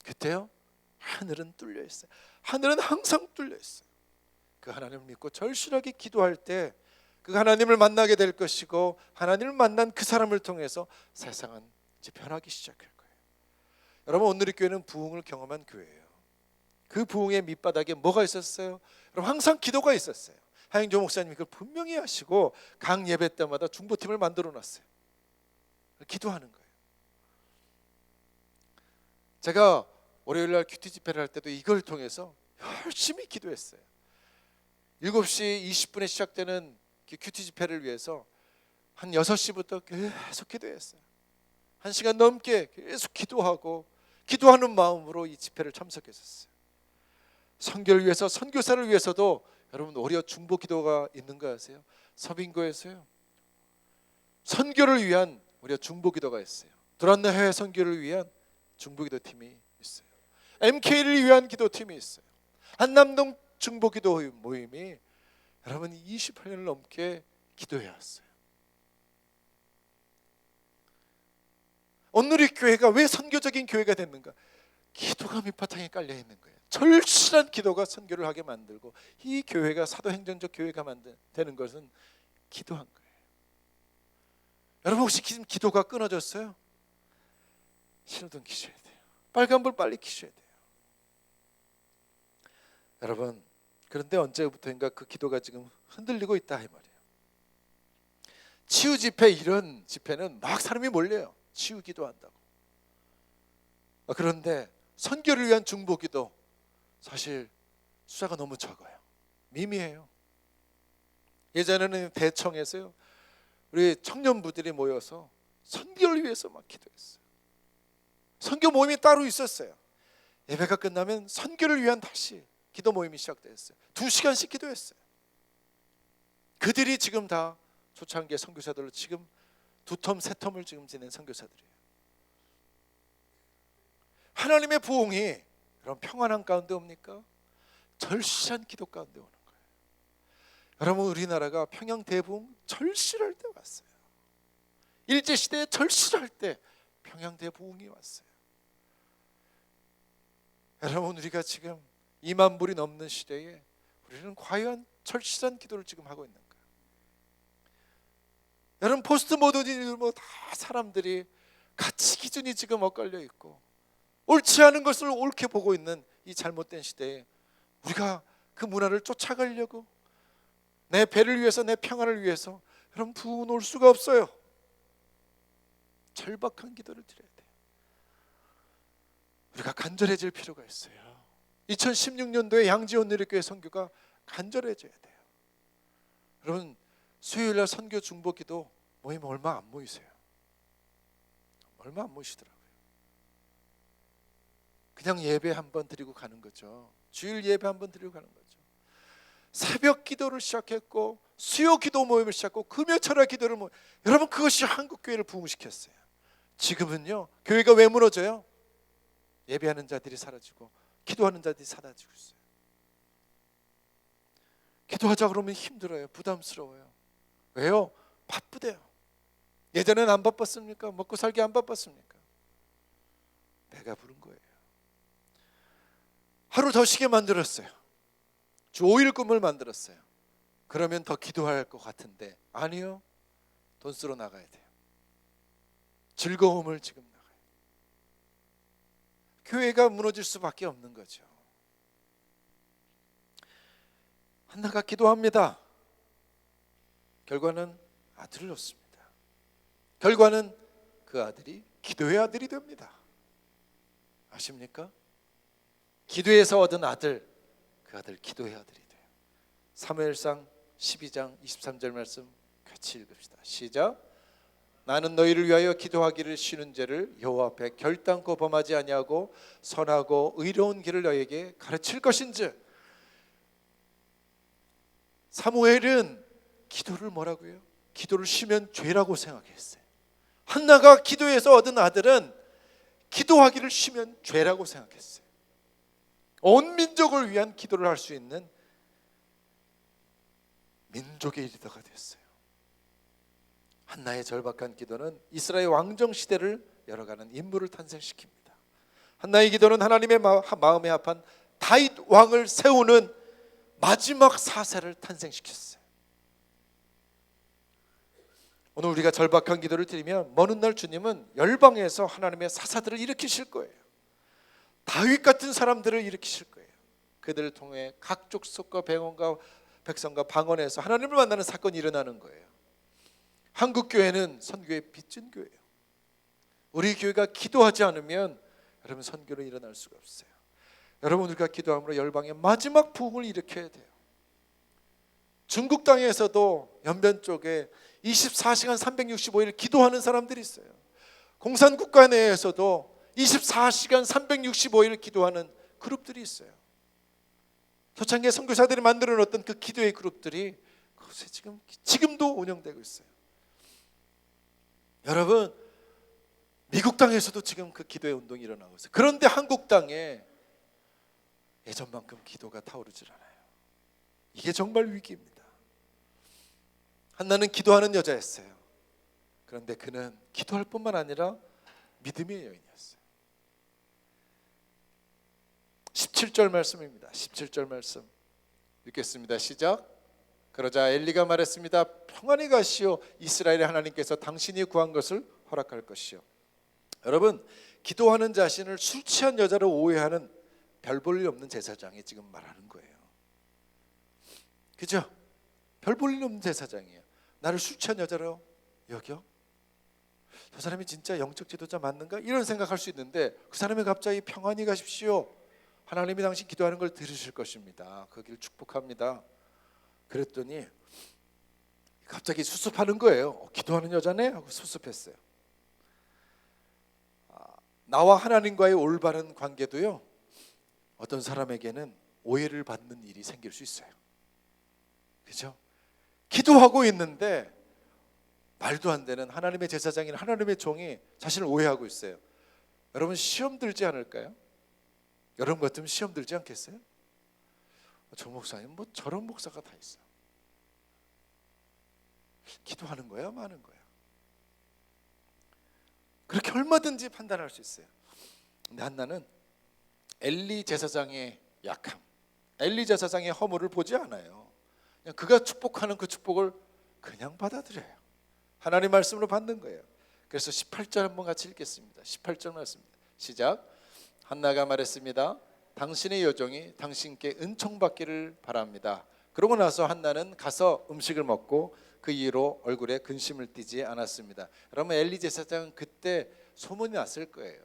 그때요? 하늘은 뚫려 있어요. 하늘은 항상 뚫려 있어요. 그 하나님을 믿고 절실하게 기도할 때 그 하나님을 만나게 될 것이고 하나님을 만난 그 사람을 통해서 세상은 이제 변하기 시작할 거예요. 여러분 오늘 이 교회는 부흥을 경험한 교회예요. 그 부흥의 밑바닥에 뭐가 있었어요? 여러분 항상 기도가 있었어요. 하영조 목사님이 그걸 분명히 하시고 각 예배 때마다 중보팀을 만들어 놨어요. 기도하는 거예요. 제가 월요일날 큐티 집회를 할 때도 이걸 통해서 열심히 기도했어요. 7시 20분에 시작되는 큐티 집회를 위해서 한 6시부터 계속 기도했어요. 1시간 넘게 계속 기도하고 기도하는 마음으로 이 집회를 참석했었어요. 선교를 위해서 선교사를 위해서도 여러분 월요 중보 기도가 있는 거 아세요? 서빙고에서요. 선교를 위한 월요 중보 기도가 있어요. 두란노 해외 선교를 위한 중보 기도 팀이 있어요. MK를 위한 기도팀이 있어요. 한남동 중보 기도 모임이 여러분 28년을 넘게 기도해 왔어요. 오늘 이 교회가 왜 선교적인 교회가 됐는가? 기도가 밑바탕에 깔려 있는 거예요. 절실한 기도가 선교를 하게 만들고 이 교회가 사도행전적 교회가 되는 것은 기도한 거예요. 여러분 혹시 지금 기도가 끊어졌어요? 신호등 켜셔야 돼요. 빨간불 빨리 켜셔야 돼요. 여러분 그런데 언제부터인가 그 기도가 지금 흔들리고 있다 이 말이에요. 치유 집회 이런 집회는 막 사람이 몰려요. 치유 기도한다고. 그런데 선교를 위한 중보 기도 사실 숫자가 너무 적어요. 미미해요. 예전에는 대청에서요 우리 청년부들이 모여서 선교를 위해서 막 기도했어요. 선교 모임이 따로 있었어요. 예배가 끝나면 선교를 위한 다시 기도 모임이 시작됐어요. 2시간씩 기도했어요. 그들이 지금 다 초창기의 선교사들로 지금 2텀 3텀을 지금 지낸 선교사들이에요. 하나님의 부흥이 그럼 평안한 가운데 옵니까? 절실한 기도 가운데 오는 거예요. 여러분 우리나라가 평양 대부흥 절실할 때 왔어요. 일제시대에 절실할 때 평양대 부흥이 왔어요. 여러분, 우리가 지금 2만 불이 넘는 시대에 우리는 과연 절실한 기도를 지금 하고 있는가? 여러분, 포스트 모더니즘으로 다 사람들이 가치 기준이 지금 엇갈려 있고 옳지 않은 것을 옳게 보고 있는 이 잘못된 시대에 우리가 그 문화를 쫓아가려고 내 배를 위해서, 내 평안을 위해서 여러분 부흥 올 수가 없어요. 절박한 기도를 드려야 돼요. 우리가 간절해질 필요가 있어요. 2016년도에 양지원 누리교회 선교가 간절해져야 돼요. 여러분, 수요일날 선교 중보기도 모이면 얼마 안 모이세요. 얼마 안 모이시더라고요. 그냥 예배 한번 드리고 가는 거죠. 주일 예배 한번 드리고 가는 거죠. 새벽 기도를 시작했고 수요 기도 모임을 시작했고 금요철야 기도를 여러분, 그것이 한국 교회를 부흥시켰어요. 지금은요, 교회가 왜 무너져요? 예배하는 자들이 사라지고 기도하는 자들이 사라지고 있어요. 기도하자 그러면 힘들어요. 부담스러워요. 왜요? 바쁘대요. 예전에는 안 바빴습니까? 먹고 살기 안 바빴습니까? 배가 부른 거예요. 하루 더 쉬게 만들었어요. 주 5일 근무를 만들었어요. 그러면 더 기도할 것 같은데 아니요. 돈 쓰러 나가야 돼요. 즐거움을 지금 나가요. 교회가 무너질 수밖에 없는 거죠. 한나가 기도합니다. 결과는 아들을 얻습니다. 결과는 그 아들이 기도의 아들이 됩니다. 아십니까? 기도에서 얻은 아들, 그 아들 기도의 아들이 돼요. 사무엘상 12장 23절 말씀 같이 읽읍시다. 시작. 나는 너희를 위하여 기도하기를 쉬는 죄를 여호와 앞에 결단코 범하지 아니하고 선하고 의로운 길을 너희에게 가르칠 것인즉. 사무엘은 기도를 뭐라고요? 기도를 쉬면 죄라고 생각했어요. 한나가 기도에서 얻은 아들은 기도하기를 쉬면 죄라고 생각했어요. 온 민족을 위한 기도를 할 수 있는 민족의 리더가 됐어요. 한나의 절박한 기도는 이스라엘 왕정 시대를 열어가는 인물을 탄생시킵니다. 한나의 기도는 하나님의 마음에 합한 다윗 왕을 세우는 마지막 사세를 탄생시켰어요. 오늘 우리가 절박한 기도를 드리면 먼 훗날 주님은 열방에서 하나님의 사사들을 일으키실 거예요. 다윗 같은 사람들을 일으키실 거예요. 그들을 통해 각 족속과 백성과 방언에서 하나님을 만나는 사건이 일어나는 거예요. 한국 교회는 선교의 빚진 교회예요. 우리 교회가 기도하지 않으면 여러분 선교는 일어날 수가 없어요. 여러분, 우리가 기도함으로 열방의 마지막 부흥을 일으켜야 돼요. 중국 땅에서도 연변 쪽에 24시간 365일 기도하는 사람들이 있어요. 공산국가 내에서도 24시간 365일 기도하는 그룹들이 있어요. 초창기에 선교사들이 만들어 놓았던 그 기도의 그룹들이 그곳에 지금도 운영되고 있어요. 여러분, 미국 땅에서도 지금 그 기도의 운동이 일어나고 있어요. 그런데 한국 땅에 예전만큼 기도가 타오르질 않아요. 이게 정말 위기입니다. 한나는 기도하는 여자였어요. 그런데 그는 기도할 뿐만 아니라 믿음의 여인이었어요. 17절 말씀입니다. 17절 말씀 읽겠습니다. 시작. 그러자 엘리가 말했습니다. 평안히 가시오. 이스라엘의 하나님께서 당신이 구한 것을 허락할 것이요. 여러분, 기도하는 자신을 술 취한 여자로 오해하는 별 볼 일 없는 제사장이 지금 말하는 거예요. 그죠? 별 볼 일 없는 제사장이에요. 나를 술 취한 여자로 여겨? 저 사람이 진짜 영적 지도자 맞는가? 이런 생각할 수 있는데 그 사람이 갑자기 평안히 가십시오. 하나님이 당신 기도하는 걸 들으실 것입니다. 그 길 축복합니다. 그랬더니 갑자기 수습하는 거예요. 기도하는 여자네? 하고 수습했어요. 나와 하나님과의 올바른 관계도요, 어떤 사람에게는 오해를 받는 일이 생길 수 있어요. 그죠? 기도하고 있는데 말도 안 되는 하나님의 제사장인 하나님의 종이 자신을 오해하고 있어요. 여러분, 시험 들지 않을까요? 여러분 같으면 시험 들지 않겠어요? 저 목사님 뭐 저런 목사가 다 있어. 기도하는 거야, 마는 거야? 그렇게 얼마든지 판단할 수 있어요. 근데 한나는 엘리 제사장의 약함, 엘리 제사장의 허물을 보지 않아요. 그냥 그가 축복하는 그 축복을 그냥 받아들여요. 하나님 말씀으로 받는 거예요. 그래서 18절 한번 같이 읽겠습니다. 18절 말씀입니다. 시작. 한나가 말했습니다. 당신의 여종이 당신께 은총받기를 바랍니다. 그러고 나서 한나는 가서 음식을 먹고 그 이후로 얼굴에 근심을 띠지 않았습니다. 여러분, 엘리 제사장은 그때 소문이 났을 거예요.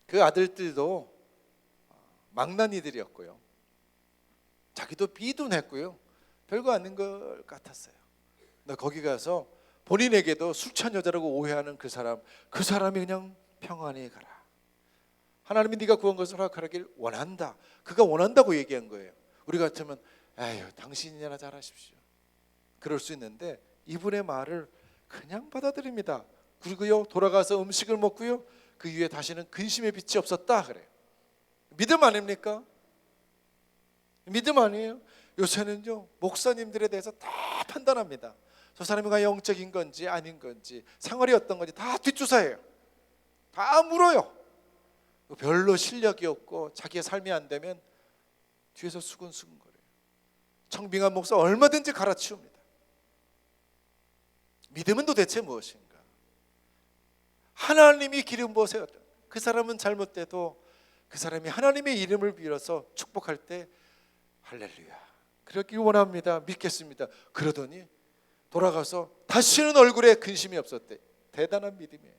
그 아들들도 망나니들이었고요, 자기도 비둔했고요, 별거 아닌 것 같았어요. 근데 거기 가서 본인에게도 술 취한 여자라고 오해하는 그 사람이 그냥 평안히 가라, 하나님이 네가 구한 것을 허락하길 원한다, 그가 원한다고 얘기한 거예요. 우리 같으면 에휴 당신이나 잘하십시오, 그럴 수 있는데 이분의 말을 그냥 받아들입니다. 그리고요 돌아가서 음식을 먹고요 그 이후에 다시는 근심의 빛이 없었다 그래요. 믿음 아닙니까? 믿음 아니에요? 요새는요 목사님들에 대해서 다 판단합니다. 저 사람이 영적인 건지 아닌 건지, 생활이 어떤 건지 다 뒷조사해요. 다 물어요. 별로 실력이 없고 자기의 삶이 안 되면 뒤에서 수근수근거려요. 청빙한 목사 얼마든지 갈아치웁니다. 믿음은 도대체 무엇인가? 하나님이 기름 부으세요. 그 사람은 잘못돼도 그 사람이 하나님의 이름을 빌어서 축복할 때 할렐루야 그렇길 원합니다, 믿겠습니다, 그러더니 돌아가서 다시는 얼굴에 근심이 없었대. 대단한 믿음이에요.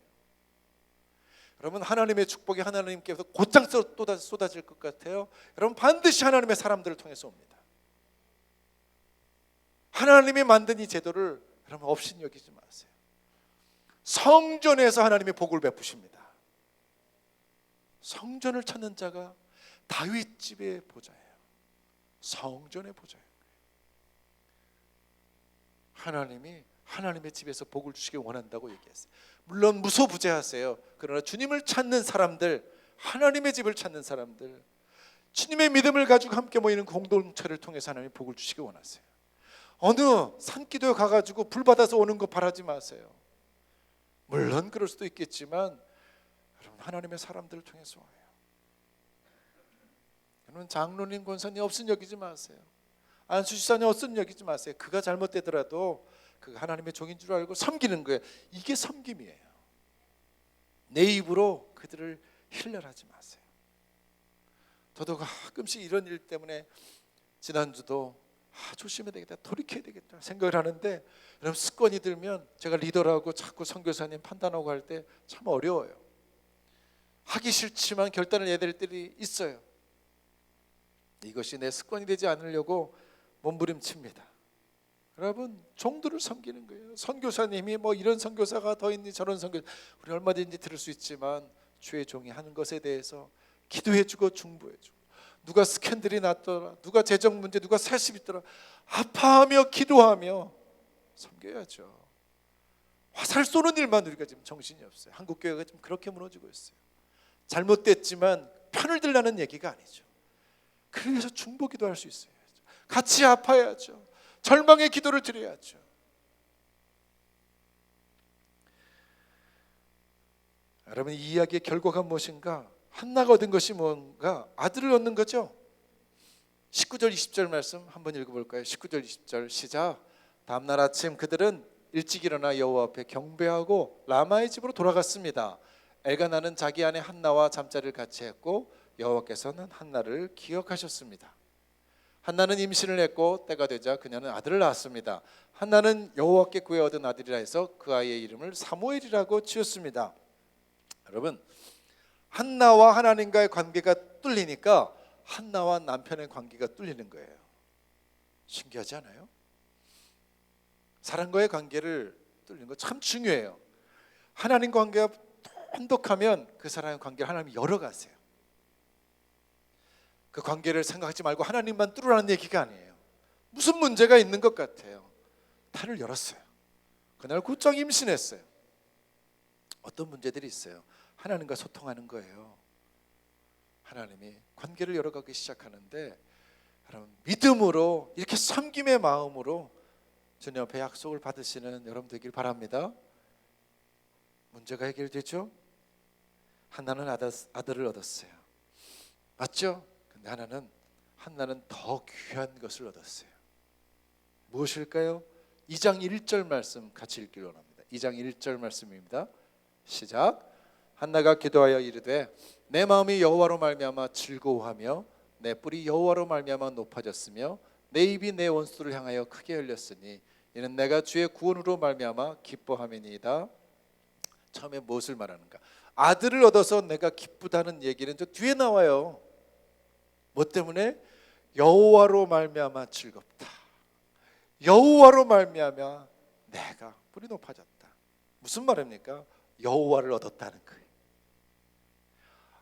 여러분, 하나님의 축복이 하나님께서 곧장 쏟아질 것 같아요. 여러분, 반드시 하나님의 사람들을 통해서 옵니다. 하나님이 만든 이 제도를 여러분 업신여기지 마세요. 성전에서 하나님의 복을 베푸십니다. 성전을 찾는 자가 다윗 집의 보좌예요. 성전의 보좌예요. 하나님이 하나님의 집에서 복을 주시길 원한다고 얘기했어요. 물론 무소부재하세요. 그러나 주님을 찾는 사람들, 하나님의 집을 찾는 사람들, 주님의 믿음을 가지고 함께 모이는 공동체를 통해서 하나님이 복을 주시길 원하세요. 어느 산기도에 가가지고 불 받아서 오는 거 바라지 마세요. 물론 그럴 수도 있겠지만 여러분, 하나님의 사람들을 통해서 와요. 여러분, 장로님, 권사님 없은 여기지 마세요. 안수지사님 없은 여기지 마세요. 그가 잘못되더라도 그 하나님의 종인 줄 알고 섬기는 거예요. 이게 섬김이에요. 내 입으로 그들을 힐ler하지 마세요. 저도 가끔씩 이런 일 때문에 지난주도 조심해야 되겠다, 돌이켜야 되겠다 생각을 하는데, 여러분 습관이 들면 제가 리더라고 자꾸 선교사님 판단하고 할 때 참 어려워요. 하기 싫지만 결단을 해야 될 때이 있어요. 이것이 내 습관이 되지 않으려고 몸부림칩니다. 여러분, 종들을 섬기는 거예요. 선교사님이 뭐 이런 선교사가 더 있니 저런 선교사, 우리 얼마든지 들을 수 있지만 주의 종이 하는 것에 대해서 기도해주고 중보해주고, 누가 스캔들이 났더라, 누가 재정 문제, 누가 세습이 있더라, 아파하며 기도하며 섬겨야죠. 화살 쏘는 일만 우리가 지금 정신이 없어요. 한국 교회가 지금 그렇게 무너지고 있어요. 잘못됐지만 편을 들라는 얘기가 아니죠. 그래서 중보 기도할 수 있어요. 같이 아파야죠. 절망의 기도를 드려야죠. 여러분, 이 이야기의 결과가 무엇인가? 한나가 얻은 것이 뭔가? 아들을 얻는 거죠. 19절 20절 말씀 한번 읽어볼까요? 19절 20절 시작. 다음날 아침 그들은 일찍 일어나 여호와 앞에 경배하고 라마의 집으로 돌아갔습니다. 엘가나는 자기 아내 한나와 잠자리를 같이 했고 여호와께서는 한나를 기억하셨습니다. 한나는 임신을 했고 때가 되자 그녀는 아들을 낳았습니다. 한나는 여호와께 구해 얻은 아들이라 해서 그 아이의 이름을 사무엘이라고 지었습니다. 여러분, 한나와 하나님과의 관계가 뚫리니까 한나와 남편의 관계가 뚫리는 거예요. 신기하지 않아요? 사람과의 관계를 뚫리는 거 참 중요해요. 하나님 관계가 혼독하면 그 사람의 관계를 하나님이 열어가세요. 그 관계를 생각하지 말고 하나님만 뚫으라는 얘기가 아니에요. 무슨 문제가 있는 것 같아요. 탈을 열었어요. 그날 곧장 임신했어요. 어떤 문제들이 있어요? 하나님과 소통하는 거예요. 하나님이 관계를 열어가기 시작하는데, 여러분 믿음으로 이렇게 섬김의 마음으로 주님 앞에 약속을 받으시는 여러분 되길 바랍니다. 문제가 해결되죠? 한나는 아들을 얻었어요. 맞죠? 근데 한나는 더 귀한 것을 얻었어요. 무엇일까요? 2장 1절 말씀 같이 읽기를 원합니다. 2장 1절 말씀입니다. 시작. 한나가 기도하여 이르되 내 마음이 여호와로 말미암아 즐거워하며 내 뿔이 여호와로 말미암아 높아졌으며 내 입이 내 원수를 향하여 크게 열렸으니 이는 내가 주의 구원으로 말미암아 기뻐함이니이다. 처음에 무엇을 말하는가? 아들을 얻어서 내가 기쁘다는 얘기는 저 뒤에 나와요. 뭐 때문에? 여호와로 말미암아 즐겁다. 여호와로 말미암아 내가 뿔이 높아졌다. 무슨 말입니까? 여호와를 얻었다는 거예요.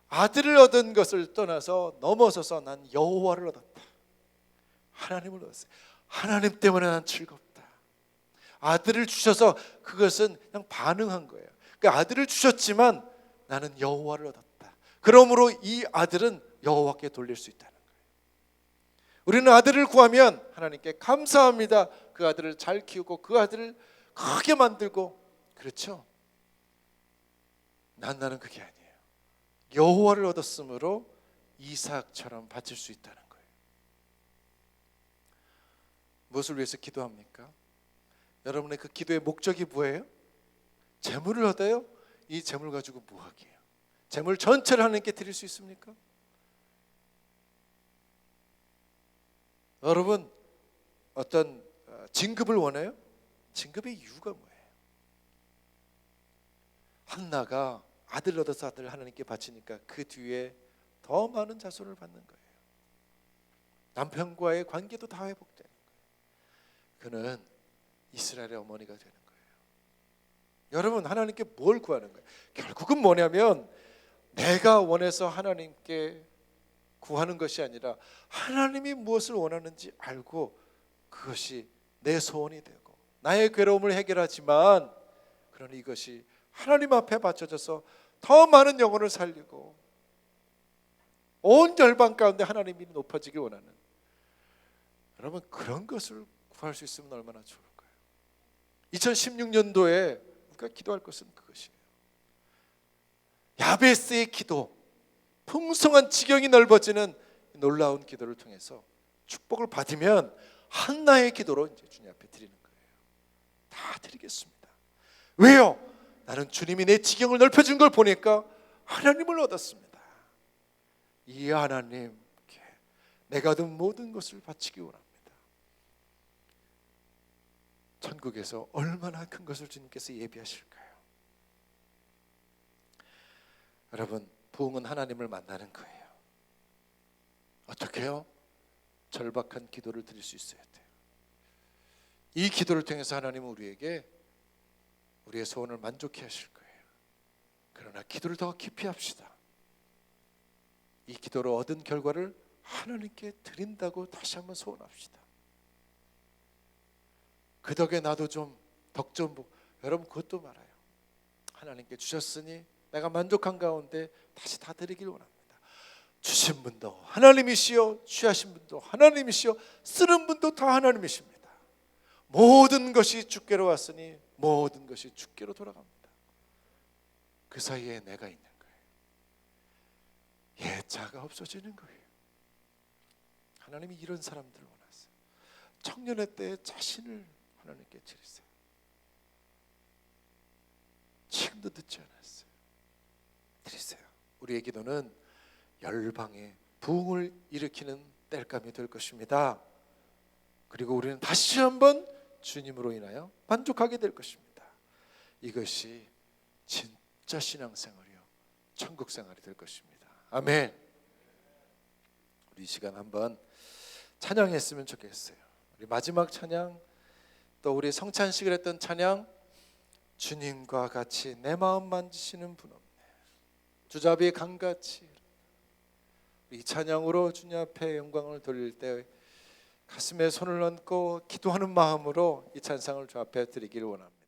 아들을 얻은 것을 떠나서 넘어서서 난 여호와를 얻었다. 하나님을 얻었어요. 하나님 때문에 난 즐겁다. 아들을 주셔서 그것은 그냥 반응한 거예요. 그러니까 아들을 주셨지만 나는 여호와를 얻었다. 그러므로 이 아들은 여호와께 돌릴 수 있다는 거예요. 우리는 아들을 구하면 하나님께 감사합니다. 그 아들을 잘 키우고 그 아들을 크게 만들고, 그렇죠? 나는 그게 아니에요. 여호와를 얻었으므로 이삭처럼 바칠 수 있다는 거예요. 무엇을 위해서 기도합니까? 여러분의 그 기도의 목적이 뭐예요? 재물을 얻어요? 이 재물 가지고 뭐 하게요? 재물 전체를 하나님께 드릴 수 있습니까? 여러분 어떤 진급을 원해요? 진급의 이유가 뭐예요? 한나가 아들 얻어서 아들을 하나님께 바치니까 그 뒤에 더 많은 자손을 받는 거예요. 남편과의 관계도 다 회복되는 거예요. 그는 이스라엘의 어머니가 되는 거예요. 여러분 하나님께 뭘 구하는 거예요? 결국은 뭐냐면 내가 원해서 하나님께 구하는 것이 아니라 하나님이 무엇을 원하는지 알고 그것이 내 소원이 되고 나의 괴로움을 해결하지만, 그러나 이것이 하나님 앞에 바쳐져서 더 많은 영혼을 살리고 온 열방 가운데 하나님이 높아지길 원하는, 여러분 그런 것을 구할 수 있으면 얼마나 좋을까요? 2016년도에 우리가 기도할 것은 그것이에요. 야베스의 기도, 풍성한 지경이 넓어지는 놀라운 기도를 통해서 축복을 받으면 한나의 기도로 이제 주님 앞에 드리는 거예요. 다 드리겠습니다. 왜요? 나는 주님이 내 지경을 넓혀준 걸 보니까 하나님을 얻었습니다. 이 하나님께 내가 얻은 모든 것을 바치기 원합니다. 천국에서 얼마나 큰 것을 주님께서 예비하실까요? 여러분 부흥은 하나님을 만나는 거예요. 어떻게 해요? 절박한 기도를 드릴 수 있어야 돼요. 이 기도를 통해서 하나님은 우리에게 우리의 소원을 만족해 하실 거예요. 그러나 기도를 더 깊이 합시다. 이 기도로 얻은 결과를 하나님께 드린다고 다시 한번 소원합시다. 그 덕에 나도 좀 덕 좀 보고, 여러분 그것도 말아요. 하나님께 주셨으니 내가 만족한 가운데 다시 다 드리길 원합니다. 주신 분도 하나님이시요 취하신 분도 하나님이시요 쓰는 분도 다 하나님이십니다. 모든 것이 주께로 왔으니 모든 것이 주께로 돌아갑니다. 그 사이에 내가 있는 거예요. 예자가 없어지는 거예요. 하나님이 이런 사람들을 원하세요. 청년의 때에 자신을 하나님께 드리세요. 지금도 늦지 않았어요. 드리세요. 우리의 기도는 열방의 부흥을 일으키는 땔감이 될 것입니다. 그리고 우리는 다시 한번 주님으로 인하여 만족하게 될 것입니다. 이것이 진짜 신앙생활이요 천국 생활이 될 것입니다. 아멘. 우리 이 시간 한번 찬양했으면 좋겠어요. 우리 마지막 찬양, 또 우리 성찬식을 했던 찬양, 주님과 같이 내 마음 만지시는 분 없네, 주잡이 강같이, 이 찬양으로 주님 앞에 영광을 돌릴 때 가슴에 손을 얹고 기도하는 마음으로 이 찬상을 주 앞에 드리기를 원합니다.